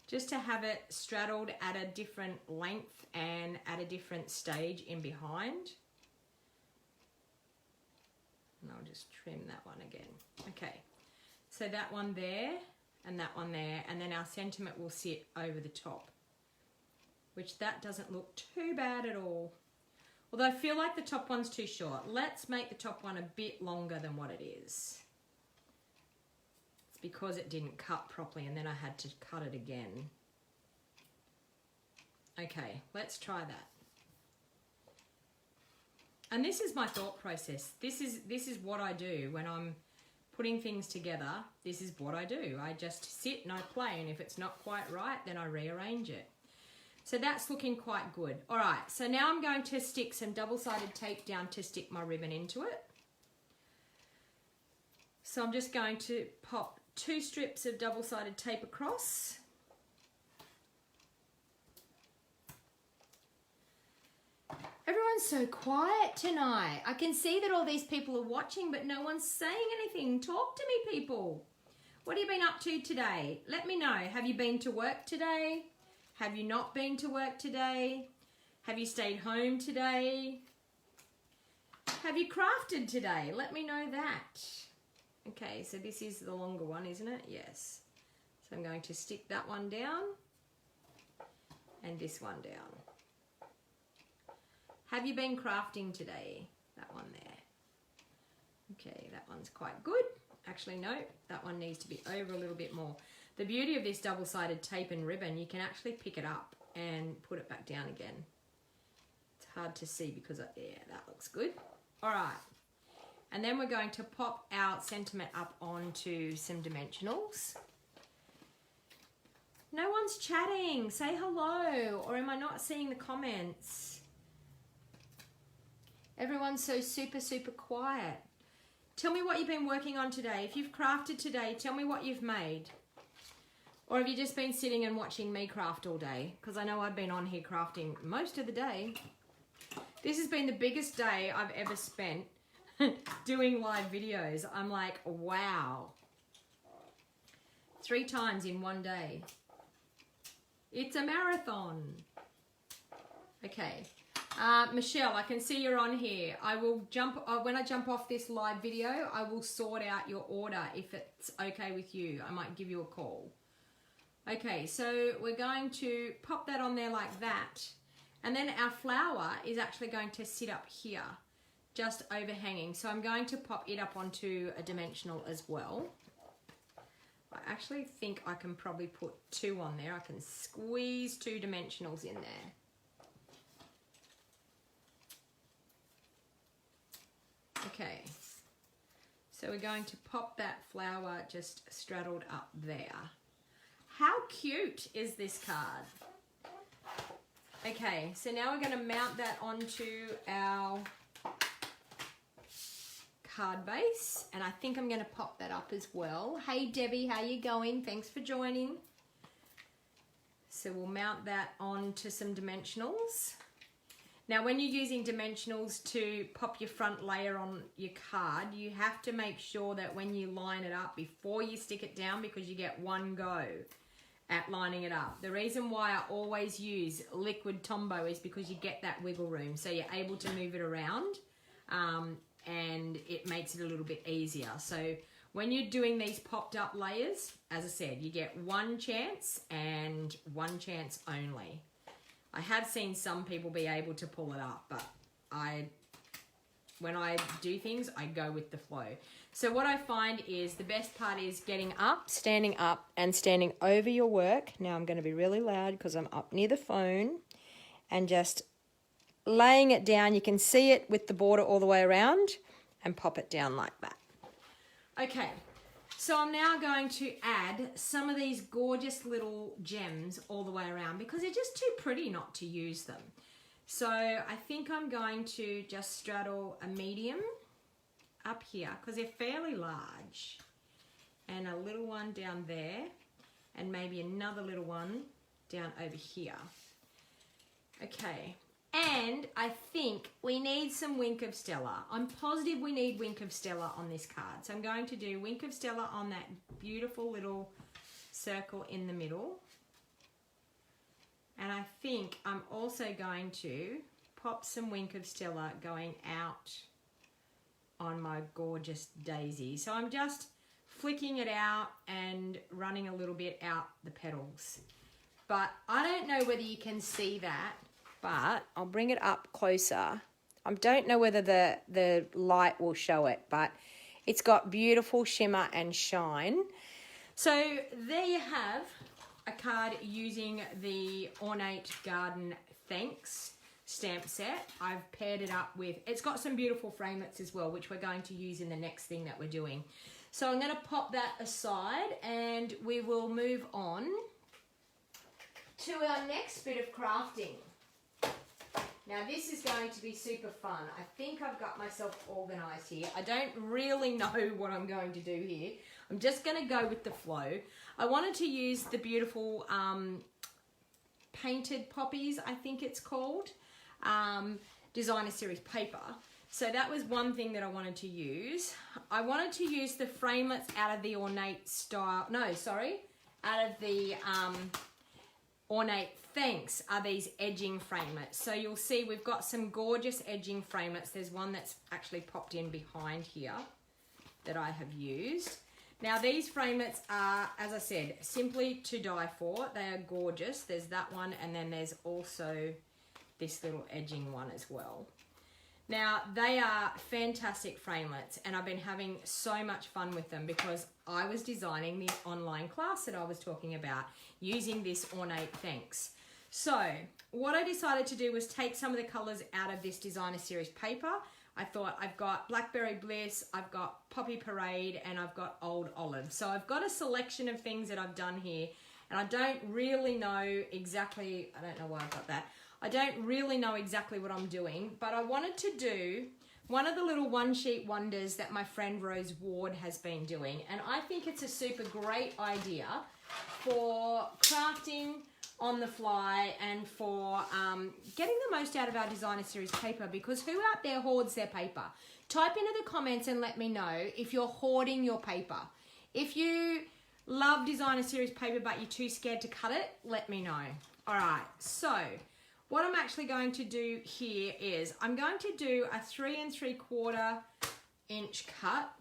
just to have it straddled at a different length and at a different stage in behind. And I'll just trim that one again. Okay, so that one there and that one there, and then our sentiment will sit over the top, which that doesn't look too bad at all. Although I feel like the top one's too short. Let's make the top one a bit longer than what it is. It's because it didn't cut properly and then I had to cut it again. Okay, let's try that. And this is my thought process. This is what I do when I'm putting things together. This is what I do. I just sit and I play, and if it's not quite right, then I rearrange it. So that's looking quite good. All right, so now I'm going to stick some double-sided tape down to stick my ribbon into it. So I'm just going to pop 2 strips of double-sided tape across. Everyone's so quiet tonight. I can see that all these people are watching, but no one's saying anything. Talk to me, people. What have you been up to today? Let me know. Have you been to work today? Have you not been to work today? Have you stayed home today? Have you crafted today? Let me know that. Okay, so this is the longer one, isn't it? Yes. So I'm going to stick that one down and this one down. Have you been crafting today? That one there. Okay, that one's quite good. Actually, no, that one needs to be over a little bit more. The beauty of this double-sided tape and ribbon, you can actually pick it up and put it back down again. It's hard to see because, yeah, that looks good. All right. And then we're going to pop our sentiment up onto some dimensionals. No one's chatting. Say hello, or am I not seeing the comments? Everyone's so super, super quiet. Tell me what you've been working on today. If you've crafted today, tell me what you've made. Or have you just been sitting and watching me craft all day? Because I know I've been on here crafting most of the day. This has been the biggest day I've ever spent doing live videos. I'm like, wow. 3 times in one day. It's a marathon. Okay. Michelle, I can see you're on here. I will jump, when I jump off this live video, I will sort out your order if it's okay with you. I might give you a call. Okay, so we're going to pop that on there like that. And then our flower is actually going to sit up here, just overhanging. So I'm going to pop it up onto a dimensional as well. I actually think I can probably put 2 on there. I can squeeze 2 dimensionals in there. Okay, so we're going to pop that flower just straddled up there. How cute is this card? Okay, so now we're going to mount that onto our card base, and I think I'm going to pop that up as well. Hey Debbie, how you going? Thanks for joining. So we'll mount that onto some dimensionals. Now when you're using dimensionals to pop your front layer on your card, you have to make sure that when you line it up before you stick it down, because you get one go at lining it up. The reason why I always use liquid Tombow is because you get that wiggle room, so you're able to move it around and it makes it a little bit easier. So when you're doing these popped up layers, as I said, you get one chance and one chance only. I have seen some people be able to pull it up, but when I do things, I go with the flow. So what I find is the best part is getting up, and standing over your work. Now I'm going to be really loud because I'm up near the phone, and just laying it down. You can see it with the border all the way around, and pop it down like that. Okay. So I'm now going to add some of these gorgeous little gems all the way around because they're just too pretty not to use them. So I think I'm going to just straddle a medium up here because they're fairly large, and a little one down there, and maybe another little one down over here. Okay. And I think we need some Wink of Stella. I'm positive we need Wink of Stella on this card. So I'm going to do Wink of Stella on that beautiful little circle in the middle. And I think I'm also going to pop some Wink of Stella going out on my gorgeous daisy. So I'm just flicking it out and running a little bit out the petals. But I don't know whether you can see that, but I'll bring it up closer. I don't know whether the light will show it, but it's got beautiful shimmer and shine. So there you have a card using the Ornate Garden Thanks stamp set. I've paired it up with, it's got some beautiful framelits as well, which we're going to use in the next thing that we're doing. So I'm going to pop that aside, and we will move on to our next bit of crafting. Now this is going to be super fun. I think I've got myself organised here. I don't really know what I'm going to do here. I'm just going to go with the flow. I wanted to use the beautiful painted poppies, I think it's called, designer series paper. So that was one thing that I wanted to use. I wanted to use the framelits out of the Ornate style, out of the Ornate Thanks are these edging framelits. So you'll see we've got some gorgeous edging framelits. There's one that's actually popped in behind here that I have used. Now these framelits are, as I said, simply to die for. They are gorgeous. There's that one, and then there's also this little edging one as well. Now they are fantastic framelits, and I've been having so much fun with them because I was designing the online class that I was talking about using this Ornate Thanks. So what I decided to do was take some of the colors out of this designer series paper. I thought I've got Blackberry Bliss, I've got Poppy Parade, and I've got Old Olive. So I've got a selection of things that I've done here, and I don't really know exactly, I don't know why I've got that. I don't really know exactly what I'm doing, but I wanted to do one of the little one sheet wonders that my friend Rose Ward has been doing. And I think it's a super great idea for crafting on the fly and for getting the most out of our designer series paper, because who out there hoards their paper? Type into the comments and let me know if you're hoarding your paper. If you love designer series paper but you're too scared to cut it, let me know. All right, so what I'm actually going to do here is I'm going to do a 3 3/4 inch cut.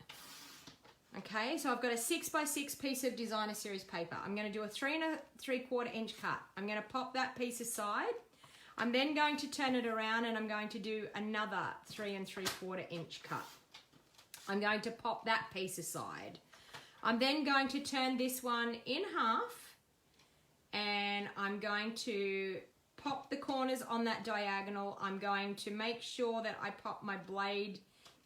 Okay, so I've got a 6x6 piece of designer series paper. I'm going to do a 3 3/4 inch cut. I'm going to pop that piece aside. I'm then going to turn it around and I'm going to do another 3 3/4 inch cut. I'm going to pop that piece aside. I'm then going to turn this one in half and I'm going to pop the corners on that diagonal. I'm going to make sure that I pop my blade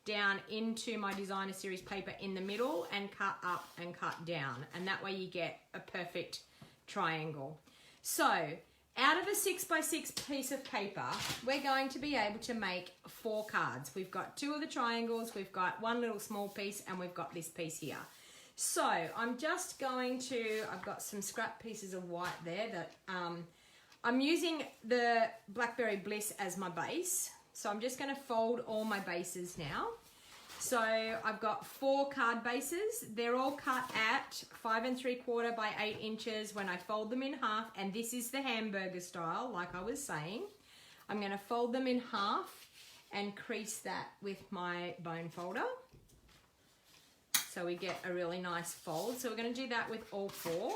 down into my designer series paper in the middle and cut up and cut down, and that way you get a perfect triangle. So out of a 6x6 piece of paper, we're going to be able to make 4 cards. We've got 2 of the triangles, we've got 1 little small piece, and we've got this piece here. So I'm just going to, I've got some scrap pieces of white there that I'm using the Blackberry Bliss as my base. So I'm just going to fold all my bases now. So I've got 4 card bases. They're all cut at 5 3/4 by 8 inches when I fold them in half. And this is the hamburger style, like I was saying. I'm going to fold them in half and crease that with my bone folder. So we get a really nice fold. So we're going to do that with all 4.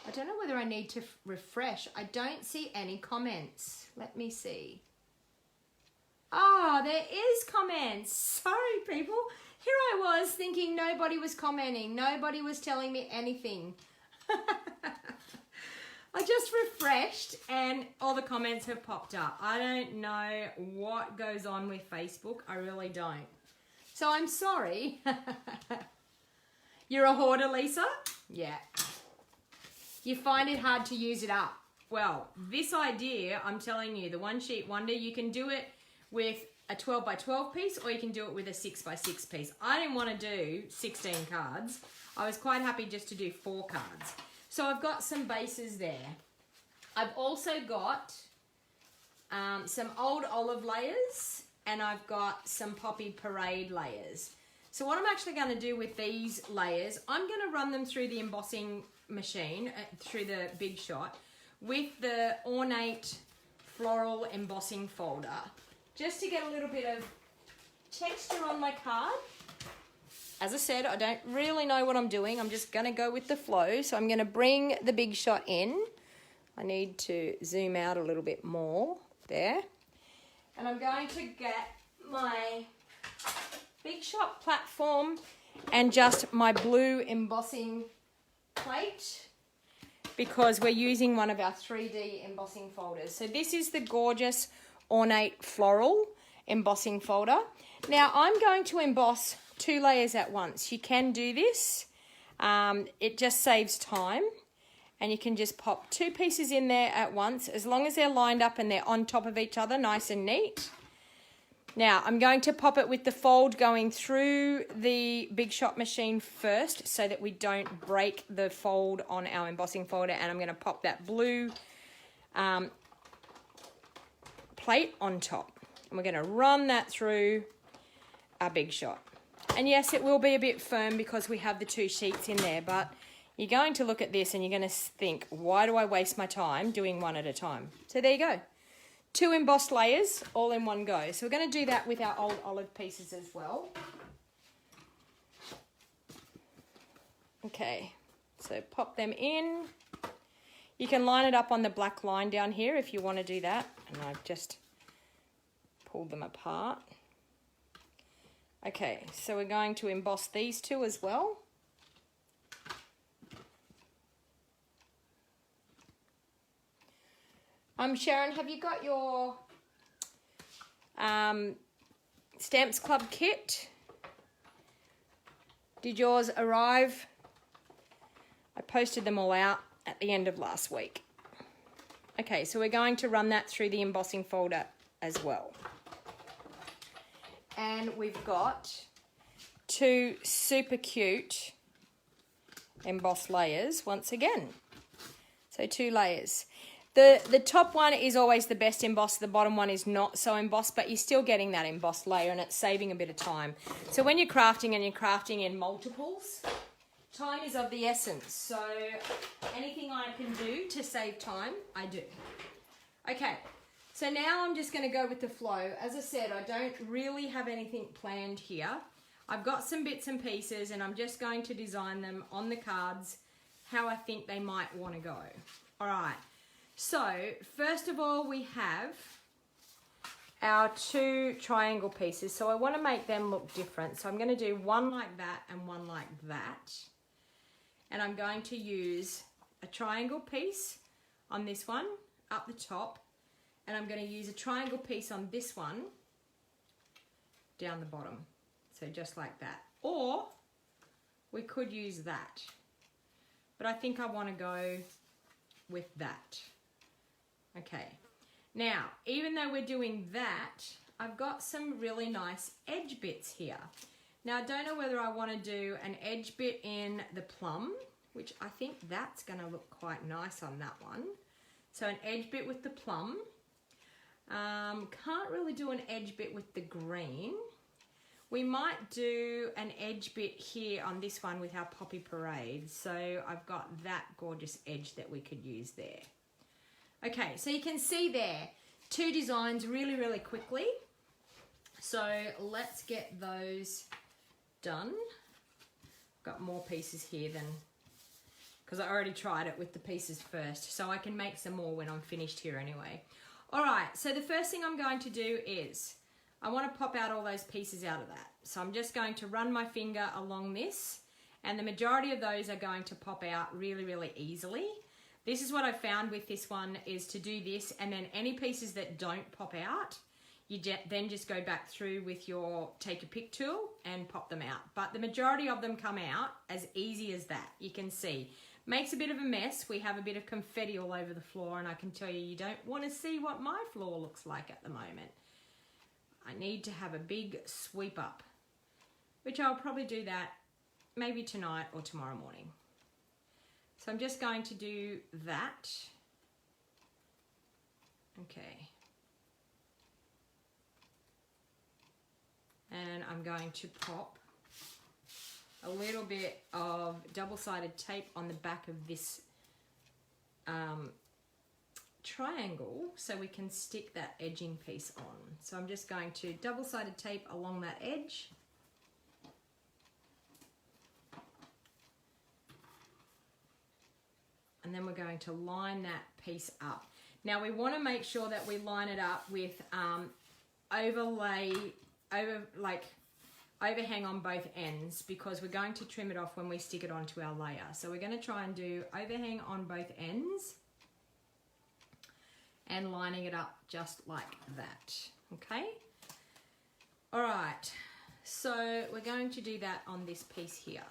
I don't know whether I need to refresh. I don't see any comments. Let me see. Oh, there is comments. Sorry, people. Here I was thinking nobody was commenting. Nobody was telling me anything. I just refreshed and all the comments have popped up. I don't know what goes on with Facebook. I really don't. So I'm sorry. You're a hoarder, Lisa? Yeah. You find it hard to use it up. Well, this idea, I'm telling you, the One Sheet Wonder, you can do it with a 12x12 piece or you can do it with a 6x6 piece. I didn't want to do 16 cards. I was quite happy just to do 4 cards. So I've got some bases there. I've also got some old olive layers and I've got some poppy parade layers. So what I'm actually going to do with these layers, I'm going to run them through the embossing machine, through the Big Shot, with the Ornate floral embossing folder, just to get a little bit of texture on my card. As I said, I don't really know what I'm doing. I'm just going to go with the flow. So I'm going to bring the Big Shot in. I need to zoom out a little bit more there. And I'm going to get my Big Shot platform and just my blue embossing plate, because we're using one of our 3D embossing folders. So this is the gorgeous Ornate floral embossing folder. Now I'm going to emboss 2 layers at once. You can do this. It just saves time. And you can just pop 2 pieces in there at once, as long as they're lined up and they're on top of each other, nice and neat. Now, I'm going to pop it with the fold going through the Big Shot machine first so that we don't break the fold on our embossing folder. And I'm going to pop that blue plate on top. And we're going to run that through our Big Shot. And yes, it will be a bit firm because we have the 2 sheets in there, but you're going to look at this and you're going to think, why do I waste my time doing one at a time? So there you go. 2 embossed layers all in one go. So we're going to do that with our old olive pieces as well. Okay, so pop them in. You can line it up on the black line down here if you want to do that. And I've just pulled them apart. Okay, so we're going to emboss these 2 as well. Sharon, have you got your Stamps Club kit? Did yours arrive? I posted them all out at the end of last week. Okay, so we're going to run that through the embossing folder as well. And we've got 2 super cute embossed layers once again. So 2 layers. The top one is always the best embossed, the bottom one is not so embossed, but you're still getting that embossed layer and it's saving a bit of time. So when you're crafting and you're crafting in multiples, time is of the essence. So anything I can do to save time, I do. Okay, So now I'm just going to go with the flow. As I said, I don't really have anything planned here. I've got some bits and pieces and I'm just going to design them on the cards how I think they might want to go. All right, so first of all we have our 2 triangle pieces. So I want to make them look different. So I'm going to do one like that and one like that. And I'm going to use a triangle piece on this one up the top. And I'm going to use a triangle piece on this one down the bottom. So just like that. Or we could use that. But I think I want to go with that. Okay. Now, even though we're doing that, I've got some really nice edge bits here. Now, I don't know whether I want to do an edge bit in the plum, which I think that's going to look quite nice on that one. So an edge bit with the plum. Can't really do an edge bit with the green. We might do an edge bit here on this one with our Poppy Parade. So I've got that gorgeous edge that we could use there. Okay, so you can see there, 2 designs really, really quickly. So let's get those done. Got more pieces here than, because I already tried it with the pieces first. So I can make some more when I'm finished here anyway. All right, so the first thing I'm going to do is, I want to pop out all those pieces out of that. So I'm just going to run my finger along this, and the majority of those are going to pop out really, really easily. This is what I found with this one, is to do this, and then any pieces that don't pop out, you then just go back through with your take a pick tool and pop them out. But the majority of them come out as easy as that. You can see. Makes a bit of a mess. We have a bit of confetti all over the floor, and I can tell you, you don't want to see what my floor looks like at the moment. I need to have a big sweep up, which I'll probably do that maybe tonight or tomorrow morning. So I'm just going to do that. Okay. And I'm going to pop a little bit of double-sided tape on the back of this triangle so we can stick that edging piece on. So I'm just going to double-sided tape along that edge. And then we're going to line that piece up. Now we want to make sure that we line it up with overhang on both ends, because we're going to trim it off when we stick it onto our layer. So we're going to try and do overhang on both ends and lining it up just like that. Okay. All right. So we're going to do that on this piece here.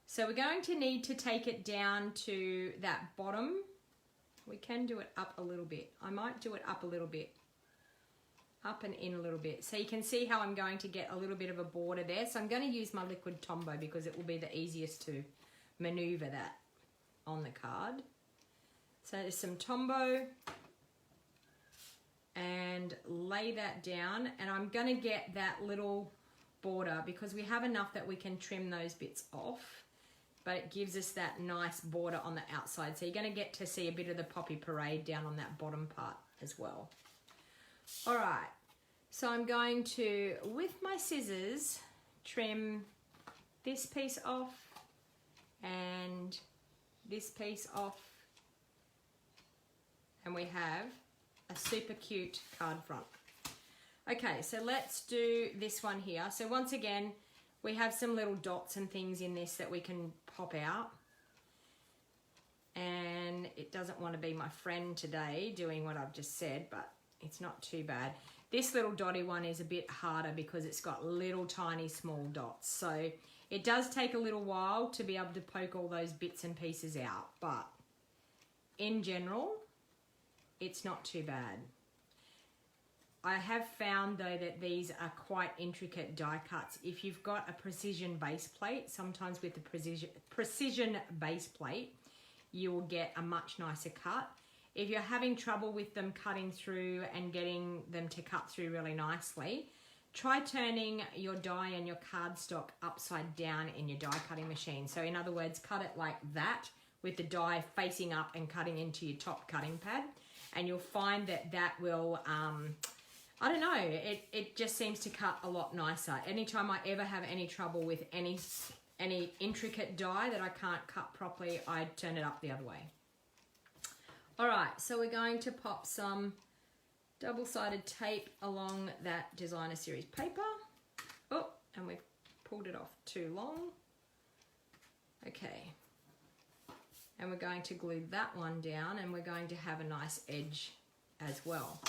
So we're going to need to take it down to that bottom. We can do it up a little bit. I might do it up a little bit. Up and in a little bit. So you can see how I'm going to get a little bit of a border there. So I'm going to use my liquid Tombow because it will be the easiest to maneuver that on the card. So there's some Tombow. And lay that down. And I'm going to get that little border because we have enough that we can trim those bits off. But it gives us that nice border on the outside. So you're going to get to see a bit of the Poppy Parade down on that bottom part as well. All right, so I'm going to, with my scissors, trim this piece off and this piece off. And we have a super cute card front. Okay, so let's do this one here. So once again, we have some little dots and things in this that we can pop out. And it doesn't want to be my friend today doing what I've just said, but it's not too bad. This little dotty one is a bit harder because it's got little tiny small dots. So it does take a little while to be able to poke all those bits and pieces out. But in general, it's not too bad. I have found though that these are quite intricate die cuts. If you've got a precision base plate, sometimes with the precision base plate, you will get a much nicer cut. If you're having trouble with them cutting through and getting them to cut through really nicely, try turning your die and your cardstock upside down in your die cutting machine. So in other words, cut it like that with the die facing up and cutting into your top cutting pad. and you'll find that that will, I don't know, it just seems to cut a lot nicer. Anytime I ever have any trouble with any intricate die that I can't cut properly, I turn it up the other way. All right, so we're going to pop some double-sided tape along that designer series paper. Oh, and we've pulled it off too long. Okay. And we're going to glue that one down, and we're going to have a nice edge as well.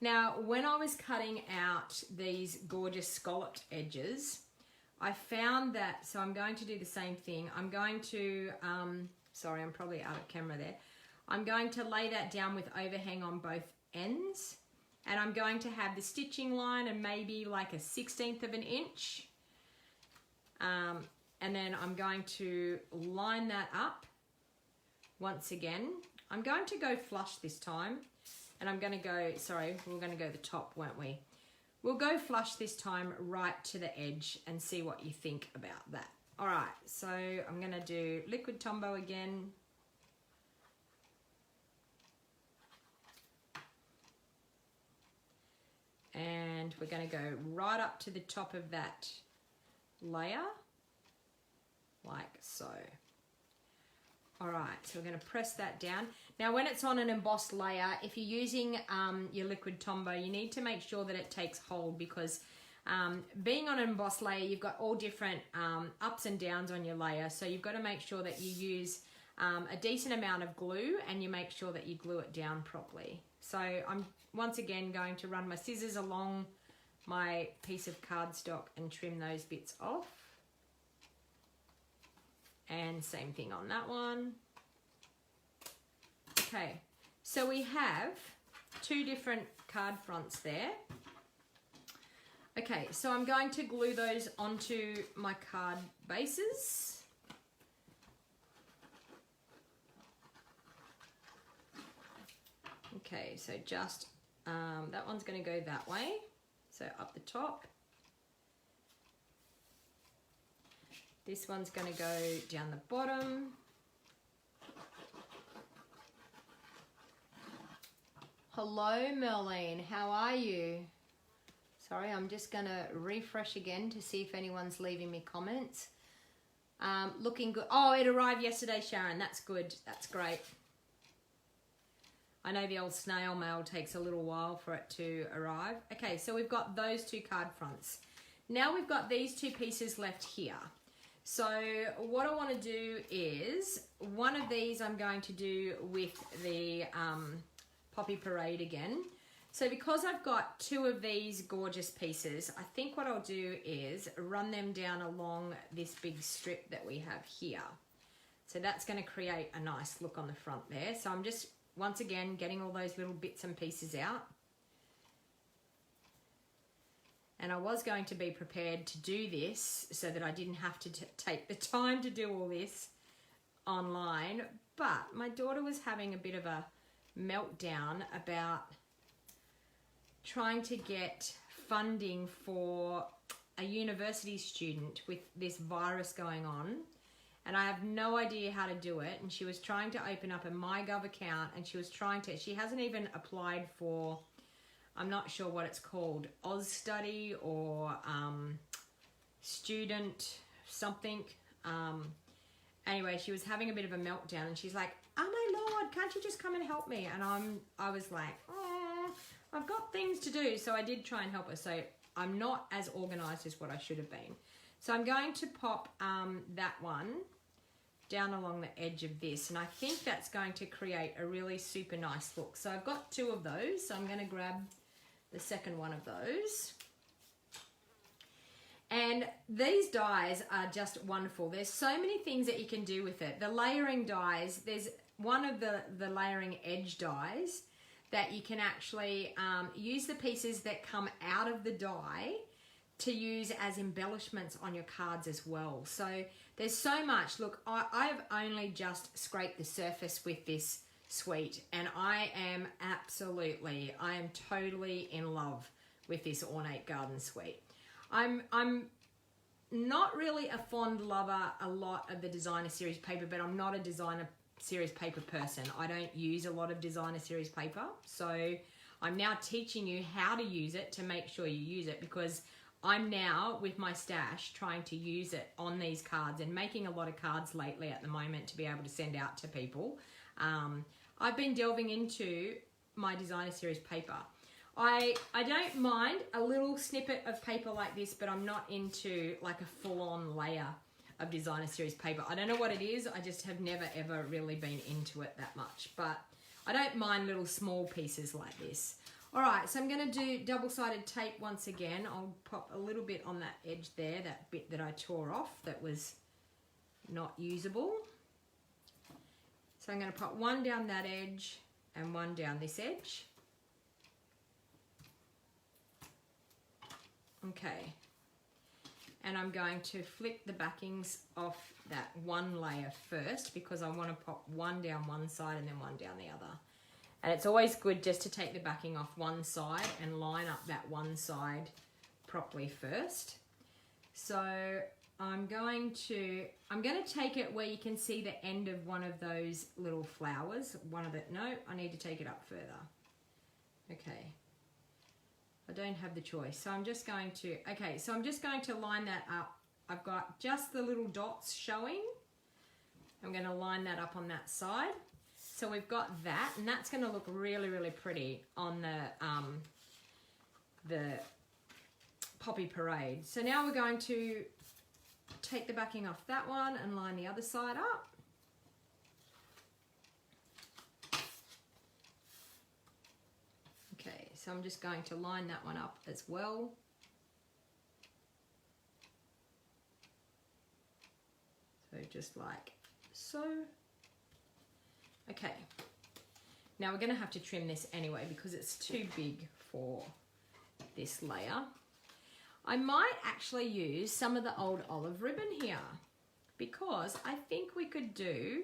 Now, when I was cutting out these gorgeous scalloped edges, I found that, so I'm going to do the same thing. I'm going to, sorry, I'm probably out of camera there. I'm going to lay that down with overhang on both ends, and I'm going to have the stitching line and maybe like a 1/16 of an inch. And then I'm going to line that up once again. I'm going to go flush this time, and I'm going to go, sorry, we were going to go the top, weren't we? We'll go flush this time right to the edge and see what you think about that. All right, so I'm going to do liquid Tombow again. And we're going to go right up to the top of that layer, like so. All right, so we're going to press that down. Now, when it's on an embossed layer, if you're using your liquid Tombow, you need to make sure that it takes hold, because being on an embossed layer, you've got all different ups and downs on your layer. So you've got to make sure that you use a decent amount of glue, and you make sure that you glue it down properly. So I'm once again going to run my scissors along my piece of cardstock and trim those bits off. And same thing on that one. Okay, so we have two different card fronts there. Okay, so I'm going to glue those onto my card bases. Okay, so just, that one's going to go that way, so up the top. This one's going to go down the bottom. Hello, Merlene, how are you? Sorry, I'm just going to refresh again to see if anyone's leaving me comments. Looking good. Oh, it arrived yesterday, Sharon. That's good. That's great. I know the old snail mail takes a little while for it to arrive. Okay, so we've got those two card fronts. Now we've got these two pieces left here. So what I want to do is, one of these I'm going to do with the Poppy Parade again. So because I've got two of these gorgeous pieces, I think what I'll do is run them down along this big strip that we have here. So that's going to create a nice look on the front there. So I'm just, once again, getting all those little bits and pieces out. And I was going to be prepared to do this so that I didn't have to take the time to do all this online. But my daughter was having a bit of a meltdown about trying to get funding for a university student with this virus going on. And I have no idea how to do it. And she was trying to open up a MyGov account, and she was trying to, she hasn't even applied for, I'm not sure what it's called, Oz Study or student something. Anyway, she was having a bit of a meltdown, and she's like, oh my Lord, can't you just come and help me? And I was like, oh, I've got things to do. So I did try and help her. So I'm not as organized as what I should have been. So I'm going to pop that one down along the edge of this, and I think that's going to create a really super nice look. So I've got two of those, so I'm going to grab the second one of those. And these dies are just wonderful. There's so many things that you can do with it. The layering dies, there's one of the layering edge dies that you can actually use the pieces that come out of the die to use as embellishments on your cards as well. So there's so much. Look, I've only just scraped the surface with this suite, and I am totally in love with this Ornate Garden Suite. I'm not really a fond lover a lot of the designer series paper, but I'm not a designer series paper person. I don't use a lot of designer series paper, so I'm now teaching you how to use it to make sure you use it, because I'm now with my stash trying to use it on these cards and making a lot of cards lately at the moment to be able to send out to people. I've been delving into my designer series paper. I don't mind a little snippet of paper like this, but I'm not into like a full-on layer of designer series paper. I don't know what it is. I just have never ever really been into it that much, but I don't mind little small pieces like this. All right, so I'm going to do double-sided tape once again. I'll pop a little bit on that edge there, that bit that I tore off that was not usable. So I'm going to pop one down that edge and one down this edge. Okay. And I'm going to flip the backings off that one layer first, because I want to pop one down one side and then one down the other. And it's always good just to take the backing off one side and line up that one side properly first. So I'm going to take it where you can see the end of one of those little flowers. No, I need to take it up further. Okay. I don't have the choice. So I'm just going to, okay, so I'm just going to line that up. I've got just the little dots showing. I'm going to line that up on that side. So we've got that, and that's going to look really, really pretty on the Poppy Parade. So now we're going to take the backing off that one and line the other side up. Okay, so I'm just going to line that one up as well. So just like so. Okay, now we're going to have to trim this anyway because it's too big for this layer. I might actually use some of the old olive ribbon here, because I think we could do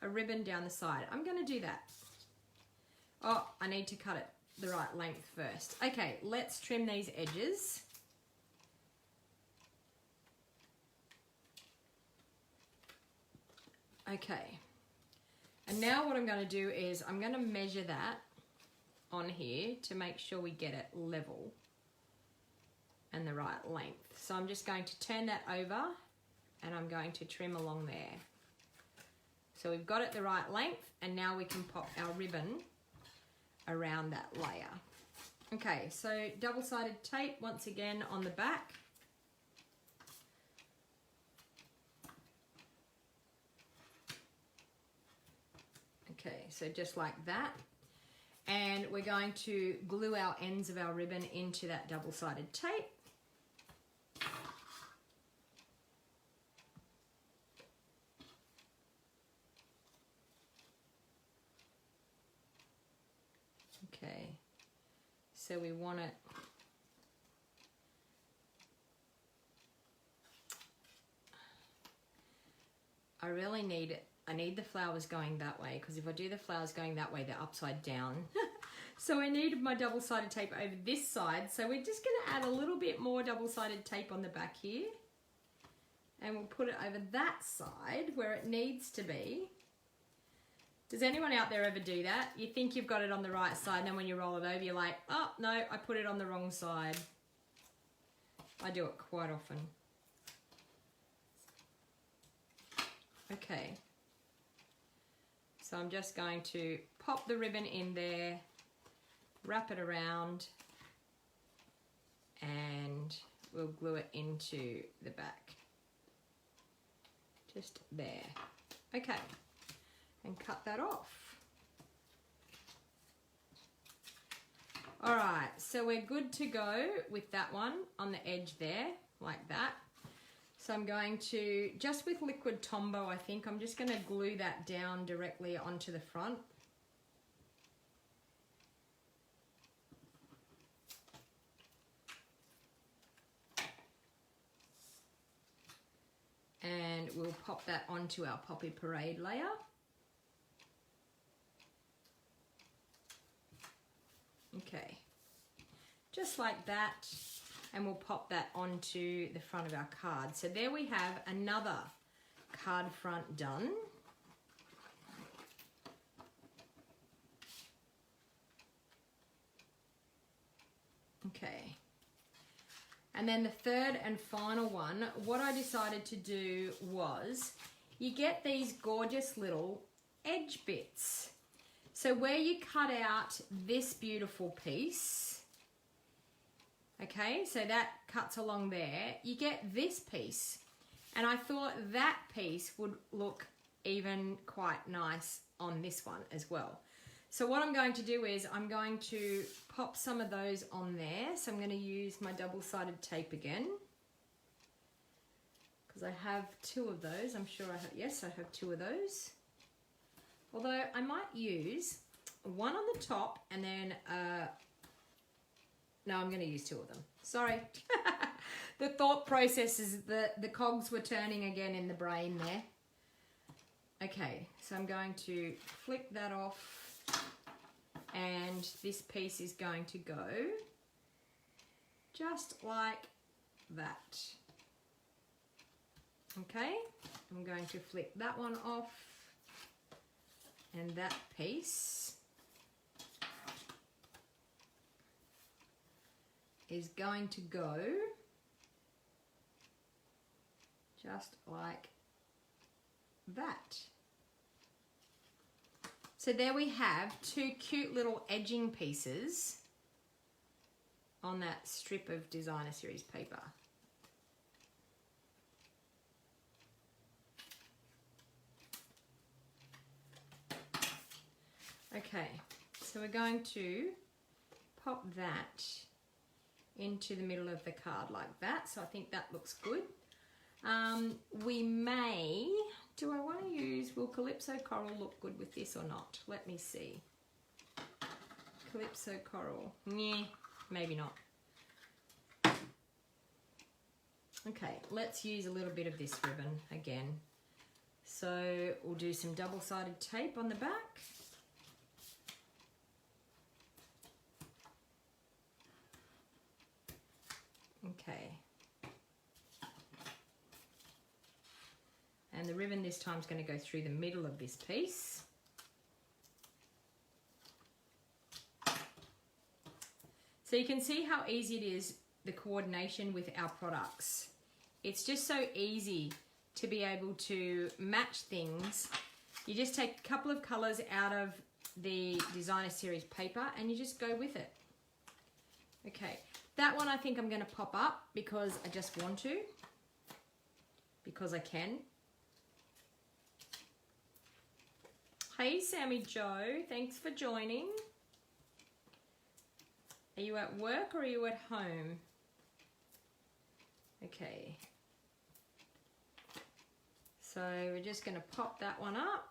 a ribbon down the side. I'm going to do that. Oh, I need to cut it the right length first. Okay, let's trim these edges. Okay. And now what I'm going to do is I'm going to measure that on here to make sure we get it level and the right length. So I'm just going to turn that over and I'm going to trim along there. So we've got it the right length, and now we can pop our ribbon around that layer. Okay, so double-sided tape once again on the back. Okay, so just like that. And we're going to glue our ends of our ribbon into that double-sided tape. Okay, so we want it I really need it. I need the flowers going that way, because if I do the flowers going that way, they're upside down. So I need my double-sided tape over this side. So we're just going to add a little bit more double-sided tape on the back here. And we'll put it over that side where it needs to be. Does anyone out there ever do that? You think you've got it on the right side, and then when you roll it over, you're like, oh, no, I put it on the wrong side. I do it quite often. Okay. So I'm just going to pop the ribbon in there, wrap it around, and we'll glue it into the back. Just there. Okay. And cut that off. All right, so we're good to go with that one on the edge there, like that. So I'm going to, just with liquid Tombow, I think, I'm just going to glue that down directly onto the front. And we'll pop that onto our Poppy Parade layer. Okay, just like that, and we'll pop that onto the front of our card. So there we have another card front done. And then the third and final one, what I decided to do was, you get these gorgeous little edge bits. So where you cut out this beautiful piece, okay, so that cuts along there, you get this piece. And I thought that piece would look even quite nice on this one as well. So what I'm going to do is I'm going to pop some of those on there. So I'm going to use my double-sided tape again, because I have 2 of those. I'm sure I have, yes, I have 2 of those. Although I might use one on the top and then, no, I'm going to use 2 of them. Sorry. The thought process is the cogs were turning again in the brain there. Okay, so I'm going to flick that off, and this piece is going to go just like that. Okay, I'm going to flick that one off, and that piece is going to go just like that. So there we have 2 cute little edging pieces on that strip of designer series paper. Okay, so we're going to pop that into the middle of the card like that. So I think that looks good. We may, do I want to use, will Calypso Coral look good with this or not? Let me see. Calypso Coral, yeah, maybe not. Okay, let's use a little bit of this ribbon again. So we'll do some double-sided tape on the back. Okay. And the ribbon this time is going to go through the middle of this piece. So you can see how easy it is, the coordination with our products. It's just so easy to be able to match things. You just take a couple of colors out of the designer series paper and you just go with it. Okay, that one I think I'm going to pop up because I just want to, because I can. Hey Sammy Joe, thanks for joining. Are you at work or are you at home? Okay. So we're just going to pop that one up.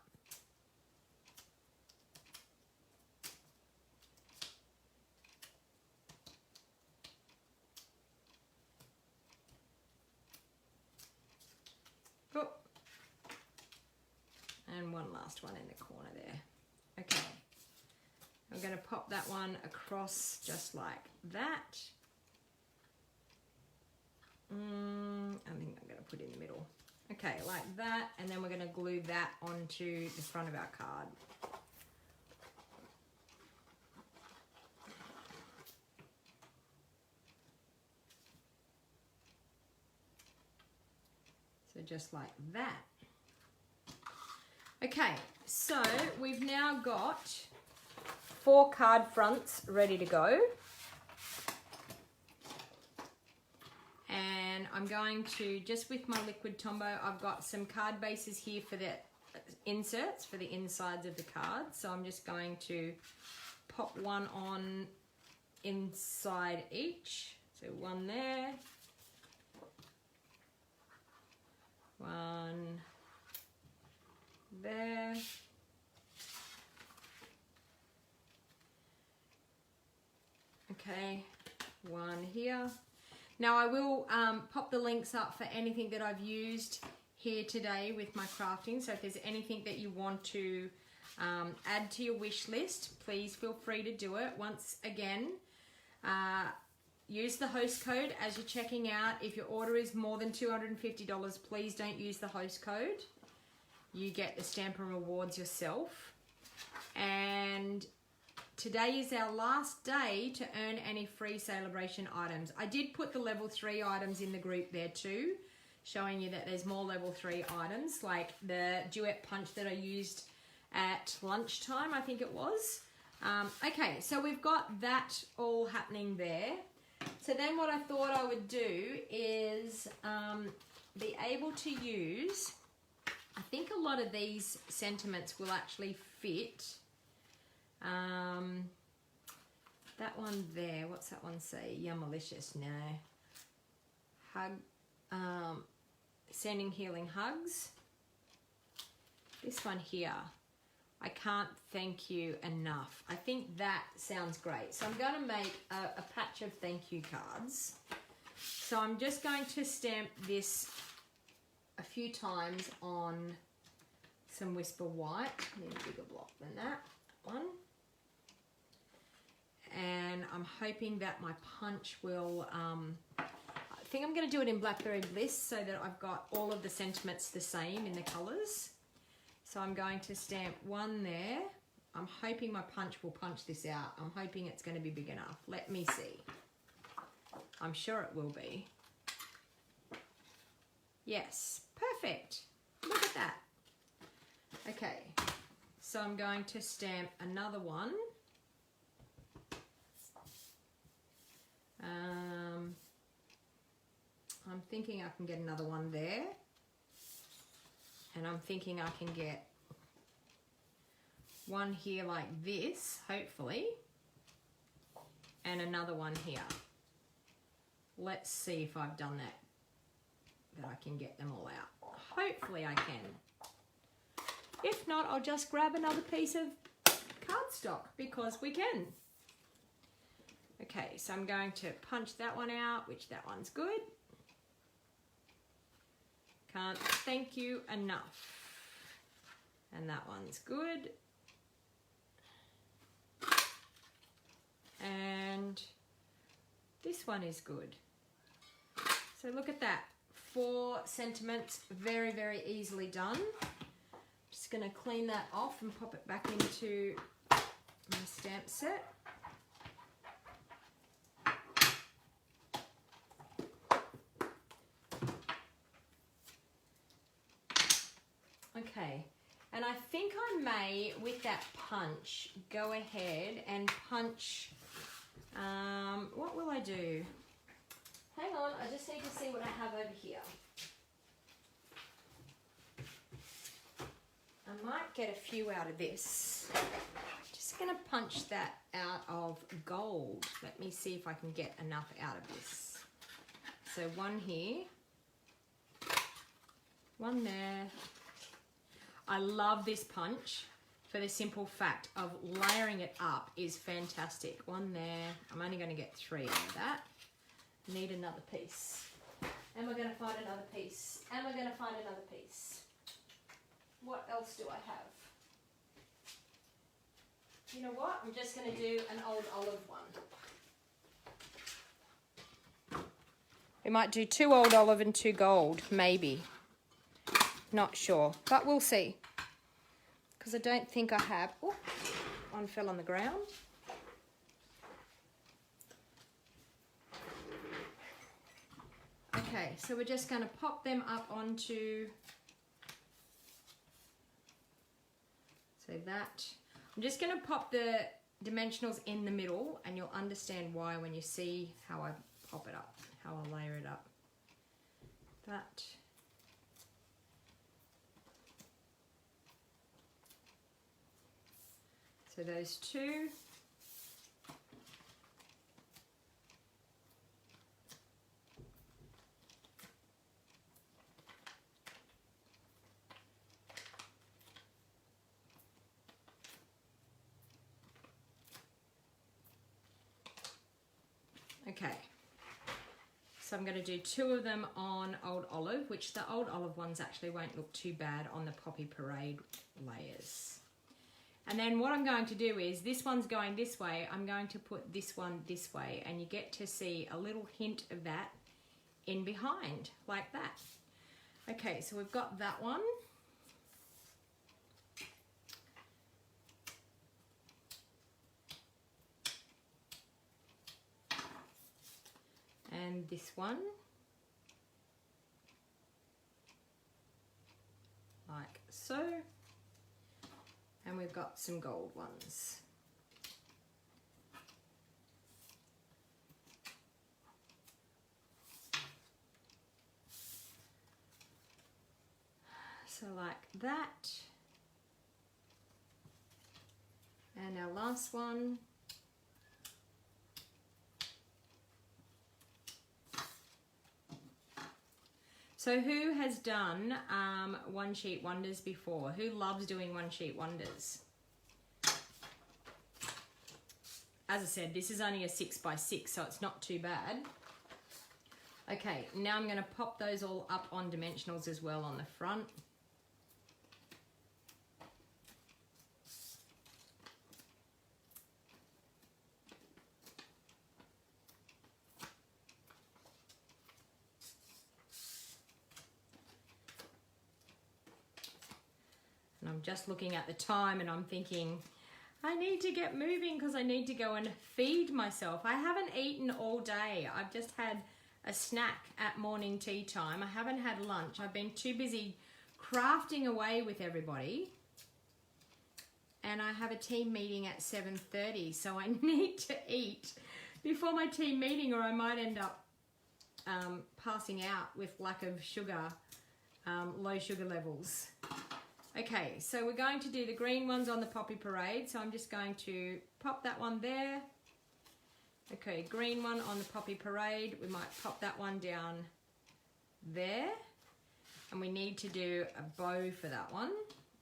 Oh. And one last one in the corner there. Okay. I'm going to pop that one across just like that. I think I'm going to put it in the middle. Okay, like that, and then we're going to glue that onto the front of our card. So just like that. Okay, so we've now got 4 card fronts ready to go. And I'm going to, just with my liquid Tombow, I've got some card bases here for the inserts, for the insides of the card. So I'm just going to pop one on inside each. So one there. One there. Okay, one here. Now I will pop the links up for anything that I've used here today with my crafting. So if there's anything that you want to add to your wish list, please feel free to do it. Once again, use the host code as you're checking out. If your order is more than $250, please don't use the host code. You get the Stampin' rewards yourself. And today is our last day to earn any free celebration items. I did put the level 3 items in the group there too, showing you that there's more level 3 items, like the duet punch that I used at lunchtime, I think it was. Okay, so we've got that all happening there. So then what I thought I would do is be able to use, I think a lot of these sentiments will actually fit. That one there, what's that one say? Yummalicious, no. Hug, sending healing hugs. This one here, I can't thank you enough. I think that sounds great. So I'm going to make a patch of thank you cards. So I'm just going to stamp this a few times on some Whisper White. I need a bigger block than that one. And I'm hoping that my punch will, I think I'm going to do it in Blackberry Bliss so that I've got all of the sentiments the same in the colours. So I'm going to stamp one there. I'm hoping my punch will punch this out. I'm hoping it's going to be big enough. Let me see. I'm sure it will be. Yes, perfect. Look at that. Okay, so I'm going to stamp another one. I'm thinking I can get another one there. And I'm thinking I can get one here like this, hopefully, and another one here. Let's see if I've done that I can get them all out. Hopefully I can. If not, I'll just grab another piece of cardstock because we can. Okay, so I'm going to punch that one out, which that one's good. Can't thank you enough. And that one's good. And this one is good. So look at that. 4 sentiments, very, very easily done. Just gonna clean that off and pop it back into my stamp set. Okay, and I think I may, with that punch, go ahead and punch, what will I do? Hang on, I just need to see what I have over here. I might get a few out of this. Just gonna punch that out of gold. Let me see if I can get enough out of this. So one here, one there. I love this punch for the simple fact of layering it up is fantastic. One there. I'm only going to get 3 out of that. Need another piece. Am I going to find another piece? Am I going to find another piece? What else do I have? You know what? I'm just going to do an old olive one. We might do 2 old olive and 2 gold, maybe. Not sure, but we'll see. Because I don't think I have. Oh, one fell on the ground. Okay, so we're just going to pop them up onto. So that. I'm just going to pop the dimensionals in the middle, and you'll understand why when you see how I pop it up, how I layer it up. That. So those 2. Okay. So I'm going to do 2 of them on Old Olive, which the Old Olive ones actually won't look too bad on the Poppy Parade layers. And then what I'm going to do is, this one's going this way, I'm going to put this one this way, and you get to see a little hint of that in behind, like that. Okay, so we've got that one. this one. Like so. And we've got some gold ones. So like that. And our last one. So who has done one sheet wonders before? Who loves doing one sheet wonders? As I said, this is only a 6x6, so it's not too bad. Okay, now I'm going to pop those all up on dimensionals as well on the front. And I'm just looking at the time and I'm thinking, I need to get moving because I need to go and feed myself. I haven't eaten all day. I've just had a snack at morning tea time. I haven't had lunch. I've been too busy crafting away with everybody. And I have a team meeting at 7:30, so I need to eat before my team meeting or I might end up passing out with lack of sugar, low sugar levels. Okay, so we're going to do the green ones on the Poppy Parade. So I'm just going to pop that one there. Okay, green one on the Poppy Parade. We might pop that one down there. And we need to do a bow for that one.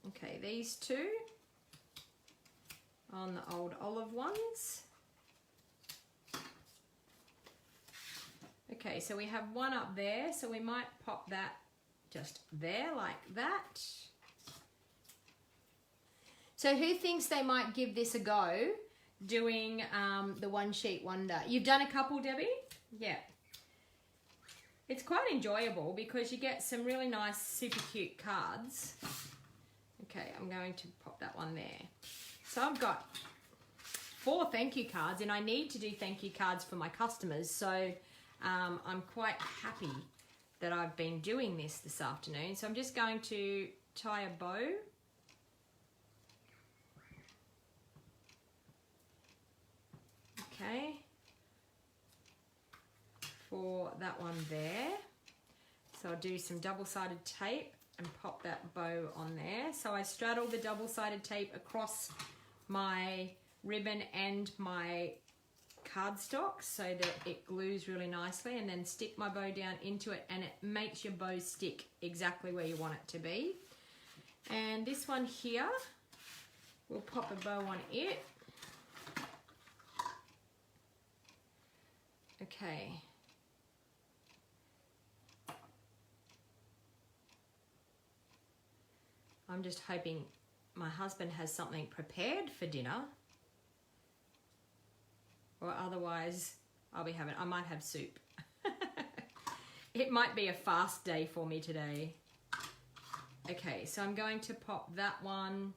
Okay, these two on the old olive ones. Okay, so we have one up there. So we might pop that just there like that. So who thinks they might give this a go, doing the one sheet wonder? You've done a couple, Debbie? Yeah. It's quite enjoyable because you get some really nice, super cute cards. Okay, I'm going to pop that one there. So I've got 4 thank you cards and I need to do thank you cards for my customers. So I'm quite happy that I've been doing this afternoon. So I'm just going to tie a bow. Okay, for that one there. So I'll do some double-sided tape and pop that bow on there. So I straddle the double-sided tape across my ribbon and my cardstock so that it glues really nicely, and then stick my bow down into it and it makes your bow stick exactly where you want it to be. And this one here, we'll pop a bow on it. Okay. I'm just hoping my husband has something prepared for dinner. Or otherwise, I might have soup. It might be a fast day for me today. Okay, so I'm going to pop that one,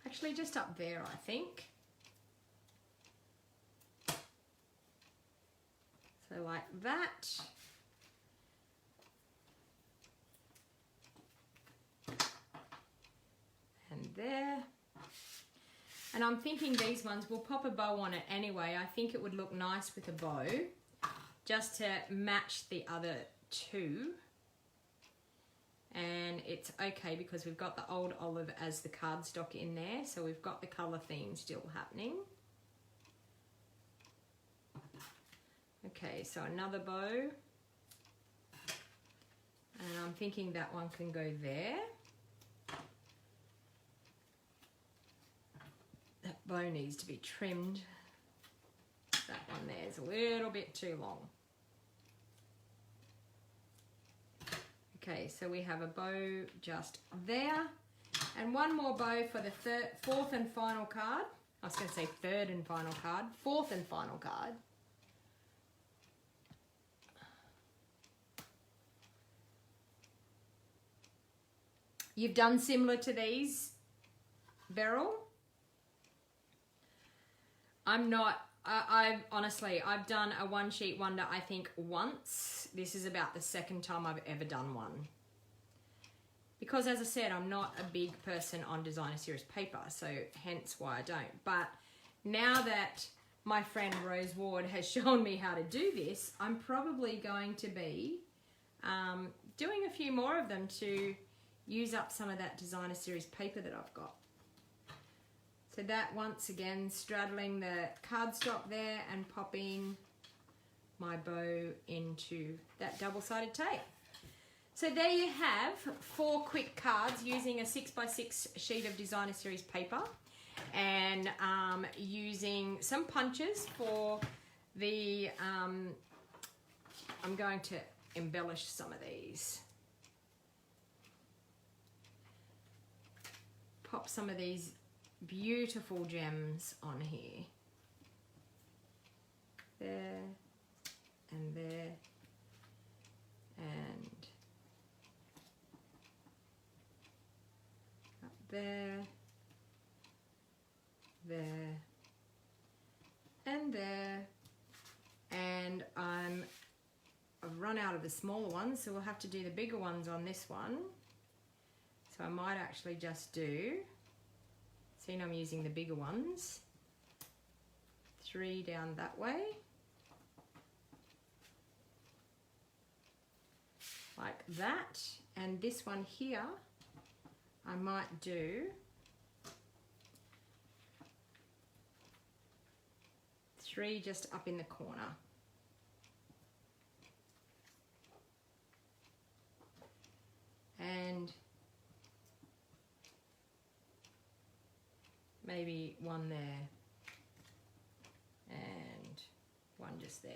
actually just up there, I think. So like that. And there. And I'm thinking these ones, we'll pop a bow on it anyway. I think it would look nice with a bow, just to match the other two. And it's okay because we've got the old olive as the cardstock in there, so we've got the colour theme still happening. Okay, so another bow, and I'm thinking that one can go there. That bow needs to be trimmed. That one there is a little bit too long. Okay, so we have a bow just there, and one more bow for the fourth and final card. I was going to say third and final card, fourth and final card. You've done similar to these, Beryl? I'm not I've honestly, I've done a one sheet wonder, I think once. This is about the second time I've ever done one. Because as I said, I'm not a big person on designer series paper, so hence why I don't. But now that my friend Rose Ward has shown me how to do this, I'm probably going to be doing a few more of them to use up some of that designer series paper that I've got. So that, once again, straddling the cardstock there and popping my bow into that double-sided tape. So there you have 4 quick cards using a 6x6 sheet of designer series paper, and using some punches for the, I'm going to embellish some of these. Pop some of these beautiful gems on here. There and there and up there, there and there, and I've run out of the smaller ones, so we'll have to do the bigger ones on this one. So I might actually just do, seeing I'm using the bigger ones, 3 down that way, like that, and this one here I might do 3 just up in the corner. And maybe 1 there and 1 just there.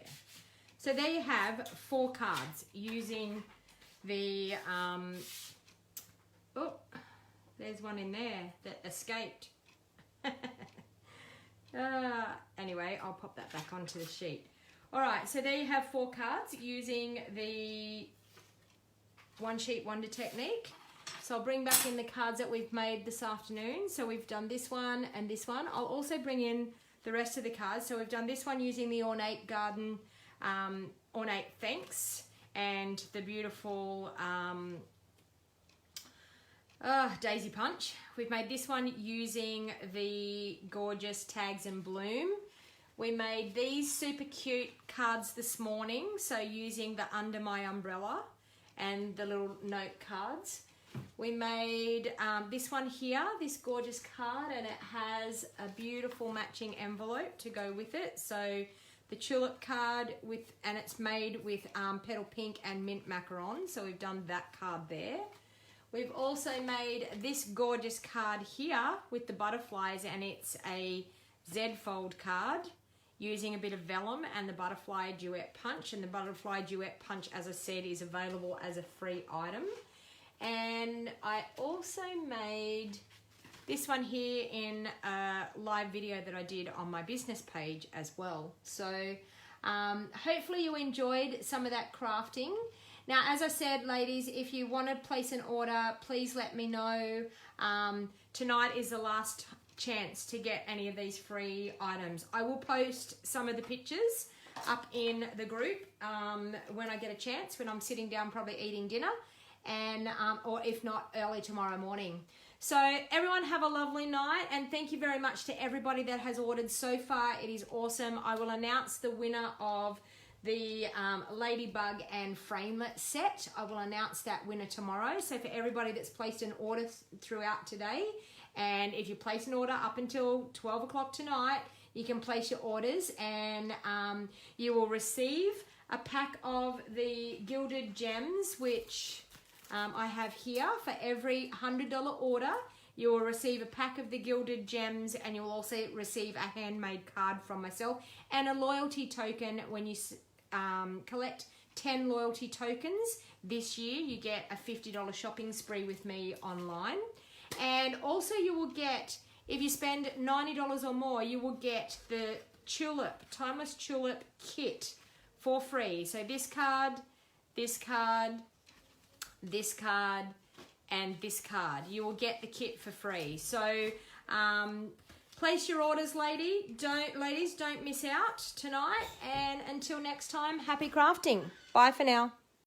So there you have 4 cards using the, oh, there's one in there that escaped. Anyway, I'll pop that back onto the sheet. All right, so there you have 4 cards using the one sheet wonder technique. So I'll bring back in the cards that we've made this afternoon. So we've done this one and this one. I'll also bring in the rest of the cards. So we've done this one using the Ornate Garden, Ornate Thanks, and the beautiful Daisy Punch. We've made this one using the gorgeous Tags and Bloom. We made these super cute cards this morning, so using the Under My Umbrella and the little note cards. We made this one here, this gorgeous card, and it has a beautiful matching envelope to go with it. So the tulip card and it's made with petal pink and mint macaron. So we've done that card there. We've also made this gorgeous card here with the butterflies, and it's a Z fold card using a bit of vellum and the butterfly duet punch. And the butterfly duet punch, as I said, is available as a free item. And I also made this one here in a live video that I did on my business page as well. So hopefully you enjoyed some of that crafting. Now, as I said, ladies, if you want to place an order, please let me know. Tonight is the last chance to get any of these free items. I will post some of the pictures up in the group when I get a chance, when I'm sitting down probably eating dinner, and or if not, early tomorrow morning. So everyone have a lovely night, and thank you very much to everybody that has ordered so far. It is awesome. I will announce the winner of the Ladybug and Framelit set. I will announce that winner tomorrow. So for everybody that's placed an order throughout today, and if you place an order up until 12 o'clock tonight, you can place your orders, and you will receive a pack of the Gilded Gems, which I have here. For every $100 order, you will receive a pack of the Gilded Gems, and you'll also receive a handmade card from myself and a loyalty token. When you collect 10 loyalty tokens this year, you get a $50 shopping spree with me online. And also you will get, if you spend $90 or more, you will get the Tulip, Timeless Tulip kit for free. So this card, this card, this card, and this card. You will get the kit for free. So Place your orders, ladies. Don't miss out tonight. And until next time, happy crafting. Bye for now.